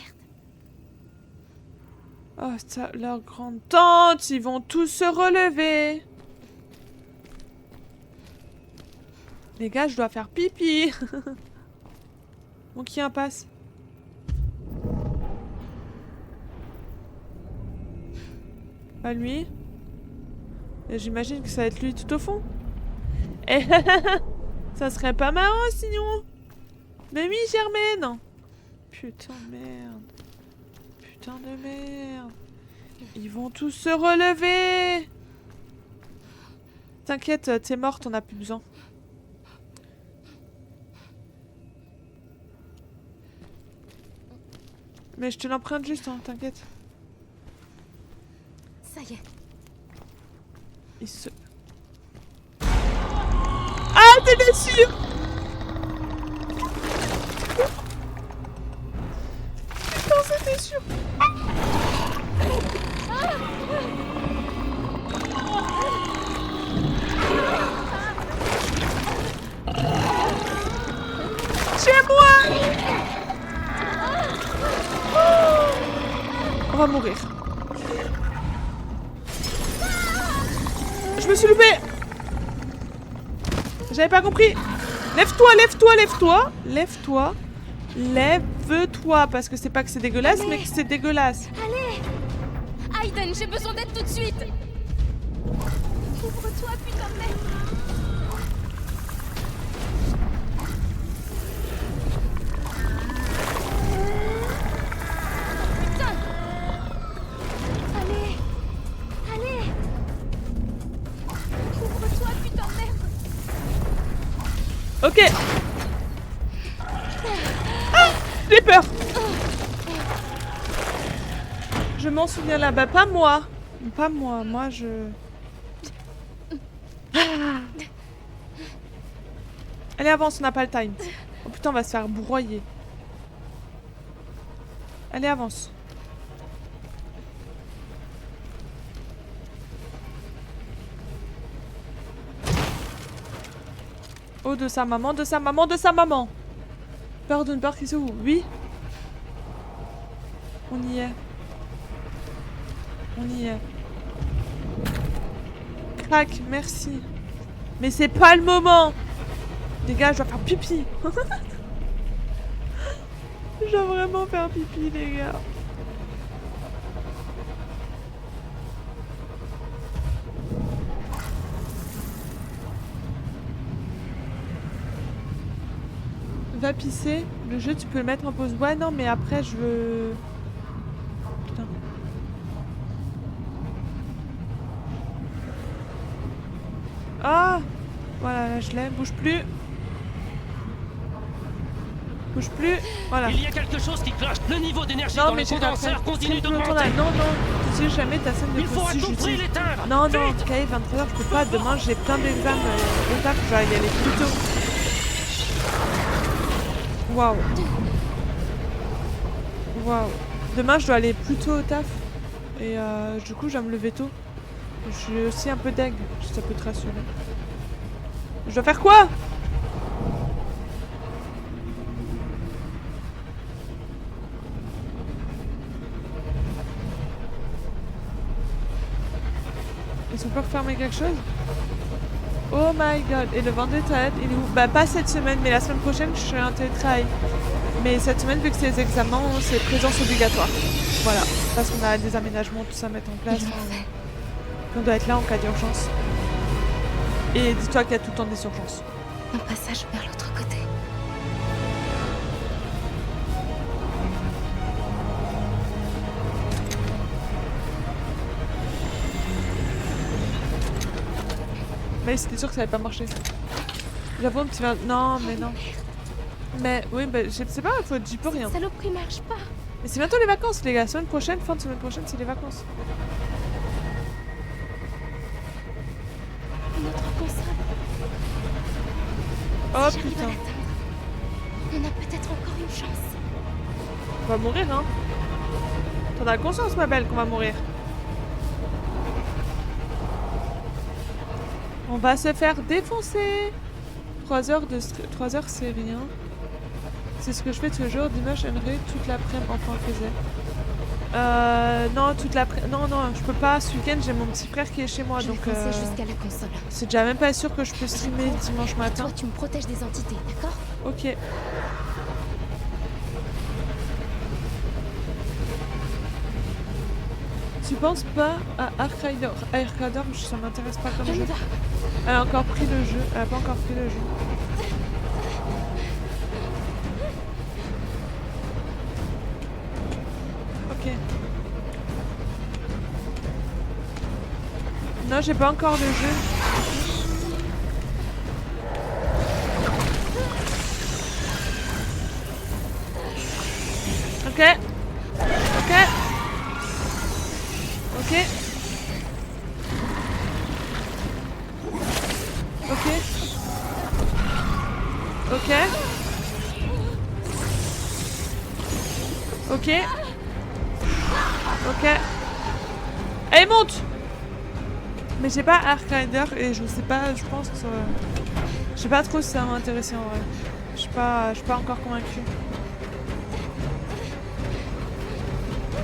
Oh, ça, leur grande tante, ils vont tous se relever. Les gars, je dois faire pipi. Bon, qui a un pass? Pas lui. Et j'imagine que ça va être lui tout au fond. Et ça serait pas marrant sinon. Mais oui, Germaine. Putain de merde. Putain de merde. Ils vont tous se relever. T'inquiète, t'es morte, on a plus besoin. Mais je te l'emprunte juste, hein, t'inquiète. Ça y est. Il se... Ah, t'es sûr? Putain, c'était sûr. Chez moi. On va mourir. Je me suis loupée. J'avais pas compris. Lève-toi, lève-toi, lève-toi. Lève-toi. Lève-toi. Parce que c'est pas que c'est dégueulasse, mais que c'est dégueulasse. Allez Aiden, j'ai besoin d'aide tout de suite. Ouvre-toi, putain de merde. Putain. Allez. Ouvre-toi, putain de merde. Ok. Ah, j'ai peur. Je m'en souviens là. Bah, pas moi. Pas moi. Moi, je... Ah. Allez, avance, on n'a pas le time. Oh putain, on va se faire broyer. Allez, avance. Oh, de sa maman, de sa maman, de sa maman. Peur d'une peur qui s'ouvre. Oui. On y est. On y est. Crac, merci. Mais c'est pas le moment. Les gars, je dois faire pipi. Je dois vraiment faire pipi, les gars. Va pisser. Le jeu, tu peux le mettre en pause. Ouais, non, mais après, je veux... Putain. Ah! Voilà, là, je l'ai. Bouge plus. Bouge plus. Voilà. Il y a quelque chose qui cloche. Le niveau d'énergie Non, dans mais le j'ai condenseur continue d'augmenter. Non, non. Tu sais jamais ta scène de Il faut à post-it, tout je prix dis. l'éteindre. Non, non, Vite. Kay, 23h, je peux pas. Demain, j'ai plein d'examens au taf, je dois y aller plus tôt. Waouh. Waouh. Demain, je dois aller plus tôt au taf. Et du coup, je vais me lever tôt. Je suis aussi un peu deg, si ça peut te rassurer. Je dois faire quoi? Ils sont pas fermer quelque chose? Oh my god. Et le Vendetta, il est où? Bah pas cette semaine, mais la semaine prochaine, je suis en télétravail. Mais cette semaine, vu que c'est les examens, c'est présence obligatoire. Voilà. Parce qu'on a des aménagements, tout ça à mettre en place. On doit être là en cas d'urgence. Et dis-toi qu'il y a tout le temps des urgences. Un passage vers l'autre côté. Mais c'était sûr que ça allait pas marcher. J'avoue un petit verre... Non, mais non. Mais oui, bah, je sais pas, j'y peux rien. Cette saloperie marche pas. Mais c'est bientôt les vacances, les gars. Semaine prochaine, fin de semaine prochaine, c'est les vacances. Notre console. Oh Si j'arrive à putain. l'atteindre, on a peut-être encore une chance. On va mourir, hein. T'en as conscience, ma belle, qu'on va mourir. On va se faire défoncer. 3 heures, c'est rien. C'est ce que je fais tous les jours. Dimanche, j'aimerais toute l'après-midi, enfin, faisait. Non, toute l'après-midi. Non, je peux pas. Ce week-end, j'ai mon petit frère qui est chez moi, Je donc. vais foncer jusqu'à la console. C'est déjà même pas sûr que je peux streamer dimanche matin. Toi, tu me protèges des entités, d'accord? Ok. Tu penses pas à Ark Rider? Ça m'intéresse pas comme jeu. Elle a encore pris le jeu. Elle a pas encore pris le jeu. Ok. Non, j'ai pas encore le jeu. Ok. Ok. Ok. Ok. Ok. Ok. Ok. Allez, monte! Mais j'ai pas Ark Rider et je sais pas, je pense que ça... Je sais pas trop si ça va m'intéresser en vrai. Je suis pas encore convaincue.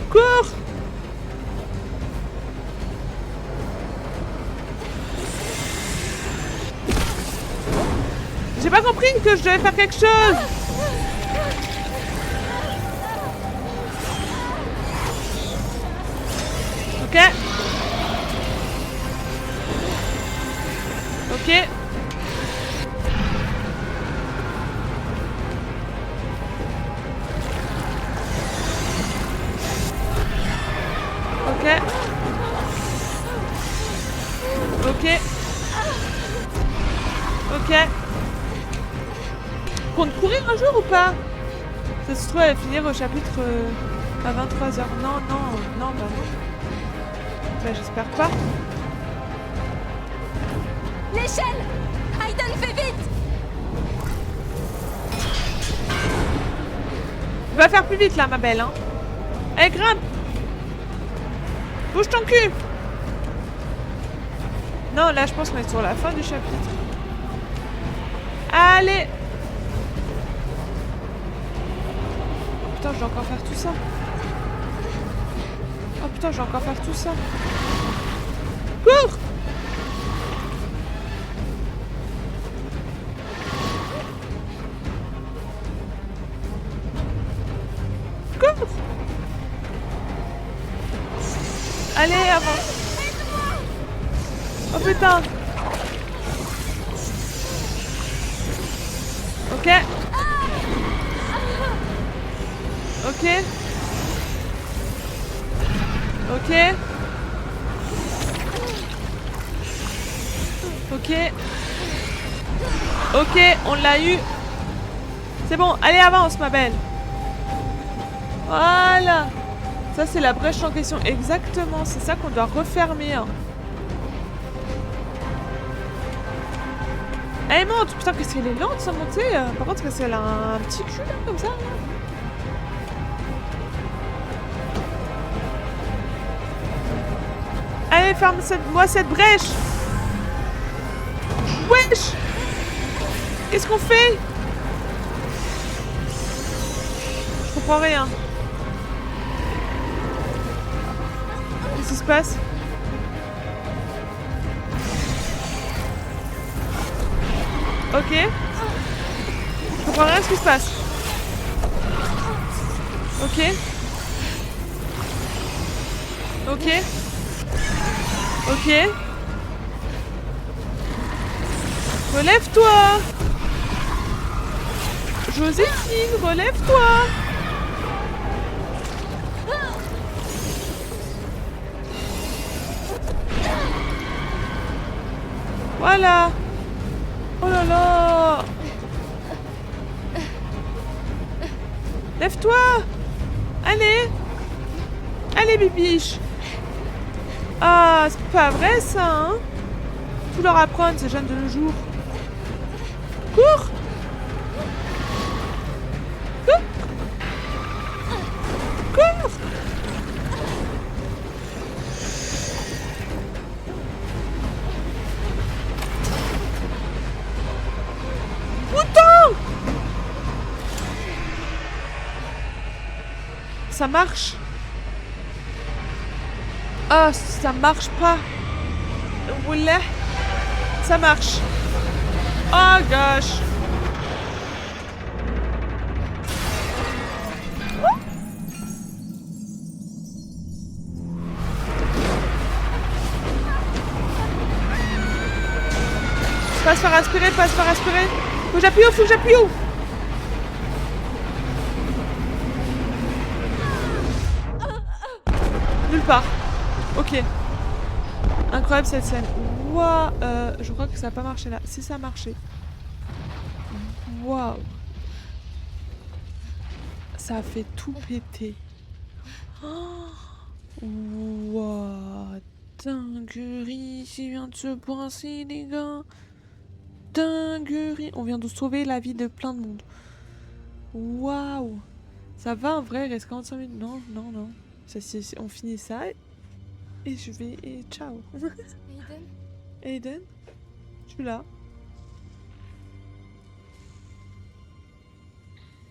Cours! J'ai pas compris que je devais faire quelque chose! Ok. Ok. Ok. Ok. Ok. Compte courir un jour ou pas? Ça se trouve, elle va finir au chapitre à 23h. Non, bah non. Bah j'espère pas. L'échelle! Aiden, fais vite! Va faire plus vite là, ma belle, hein. Allez, grimpe! Bouge ton cul! Non, là, je pense qu'on est sur la fin du chapitre. Allez! Putain, je dois encore faire tout ça. Oh putain, je dois encore faire tout ça. Cours! Cours! Allez, avance! Oh putain! Ok. Ok. Ok. Ok. Ok, on l'a eu. C'est bon, allez, avance, ma belle. Voilà. Ça, c'est la brèche en question. Exactement, c'est ça qu'on doit refermer. Hein. Elle monte. Putain, qu'est-ce qu'elle est lente, sa montée. Par contre, qu'est-ce qu'elle a un petit cul, là, comme ça. Là. Allez, ferme-moi cette brèche. Wesh. Qu'est-ce qu'on fait? Je comprends rien. Qu'est-ce qui se passe? Ok. Je comprends rien à ce qui se passe. Ok. Ok. Ok. Relève-toi! Joséphine, relève-toi! Voilà! Oh là là! Lève-toi! Allez! Allez, bibiche! Ah, c'est pas vrai ça, hein? Tout leur apprendre, ces jeunes de nos jours. Cours! Cours! Cours! Mouton! Ça marche? Ah, ça marche pas. Voilà. Ça marche. Oh gosh. Oh. Pas se faire aspirer, pas se faire aspirer. Faut que j'appuie où, faut que j'appuie où. Nulle part. Ok. Incroyable cette scène. Waouh. Je crois que ça n'a pas marché là. Si ça a marché. Waouh. Ça a fait tout péter. Oh. Waouh. Dinguerie. Qui vient de se passer, les gars. Dinguerie. On vient de sauver la vie de plein de monde. Waouh. Ça va en vrai, il reste 45 minutes. Non, non, non. Ça, on finit ça. Et je vais... Et ciao. Aiden? Aiden? Je suis là.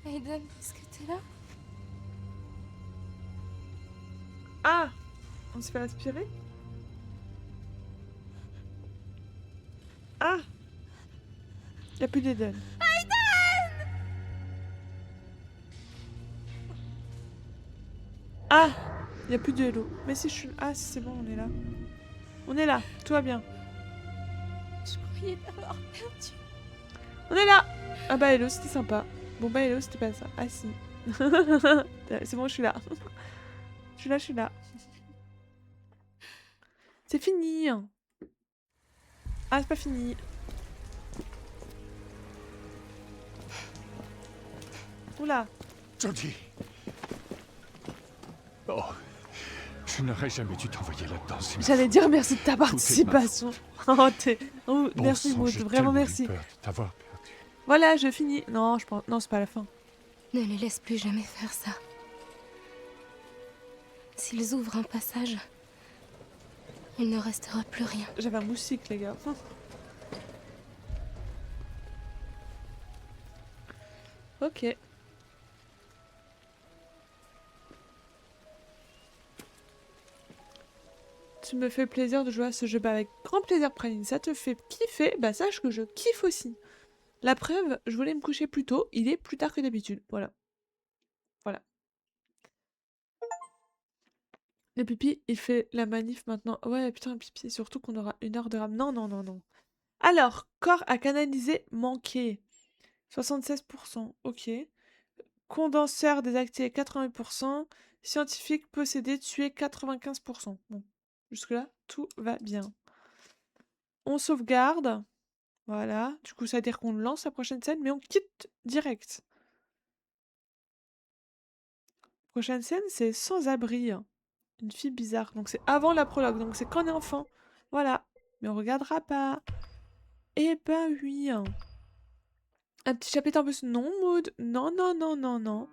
Aiden, est-ce que t'es là? Ah! On se fait aspirer? Ah! Y'a plus d'Aiden. Aiden! Ah! Y'a plus de Hello. Mais si je suis... Ah, si c'est bon, on est là. On est là, tout va bien. Je croyais t'avoir perdu. On est là! Ah bah Hello, c'était sympa. Bon bah Hello, c'était pas ça. Ah si. C'est bon, je suis là. Je suis là. C'est fini. Ah, c'est pas fini. Oula. Jodie. Oh. Je n'aurais jamais dû t'envoyer là-dedans. J'allais dire merci de ta participation. Oh, oh, Bon merci sang, Maud, j'ai vraiment tellement eu merci. peur de t'avoir perdu. Voilà, je finis. Non, je pense... Non, c'est pas la fin. Ne les laisse plus jamais faire ça. S'ils ouvrent un passage, il ne restera plus rien. J'avais un moustique, les gars. Ok. Tu me fais plaisir de jouer à ce jeu. Bah avec grand plaisir, Praline. Ça te fait kiffer. Bah sache que je kiffe aussi. La preuve, je voulais me coucher plus tôt. Il est plus tard que d'habitude. Voilà. Voilà. Le pipi, il fait la manif maintenant. Ouais, putain, le pipi. Surtout qu'on aura 1 heure de RAM. Non, non, non, non. Alors, corps à canaliser manqué. 76%. Ok. Condenseur désactivé 80%. Scientifique possédé tué 95%. Bon. Jusque-là, tout va bien. On sauvegarde. Voilà. Du coup, ça veut dire qu'on lance la prochaine scène, mais on quitte direct. Prochaine scène, c'est sans abri. Une fille bizarre. Donc c'est avant la prologue. Donc c'est quand on est enfant. Voilà. Mais on regardera pas. Eh ben oui. Un petit chapitre en plus. Non, Maud. Non, non, non, non, non.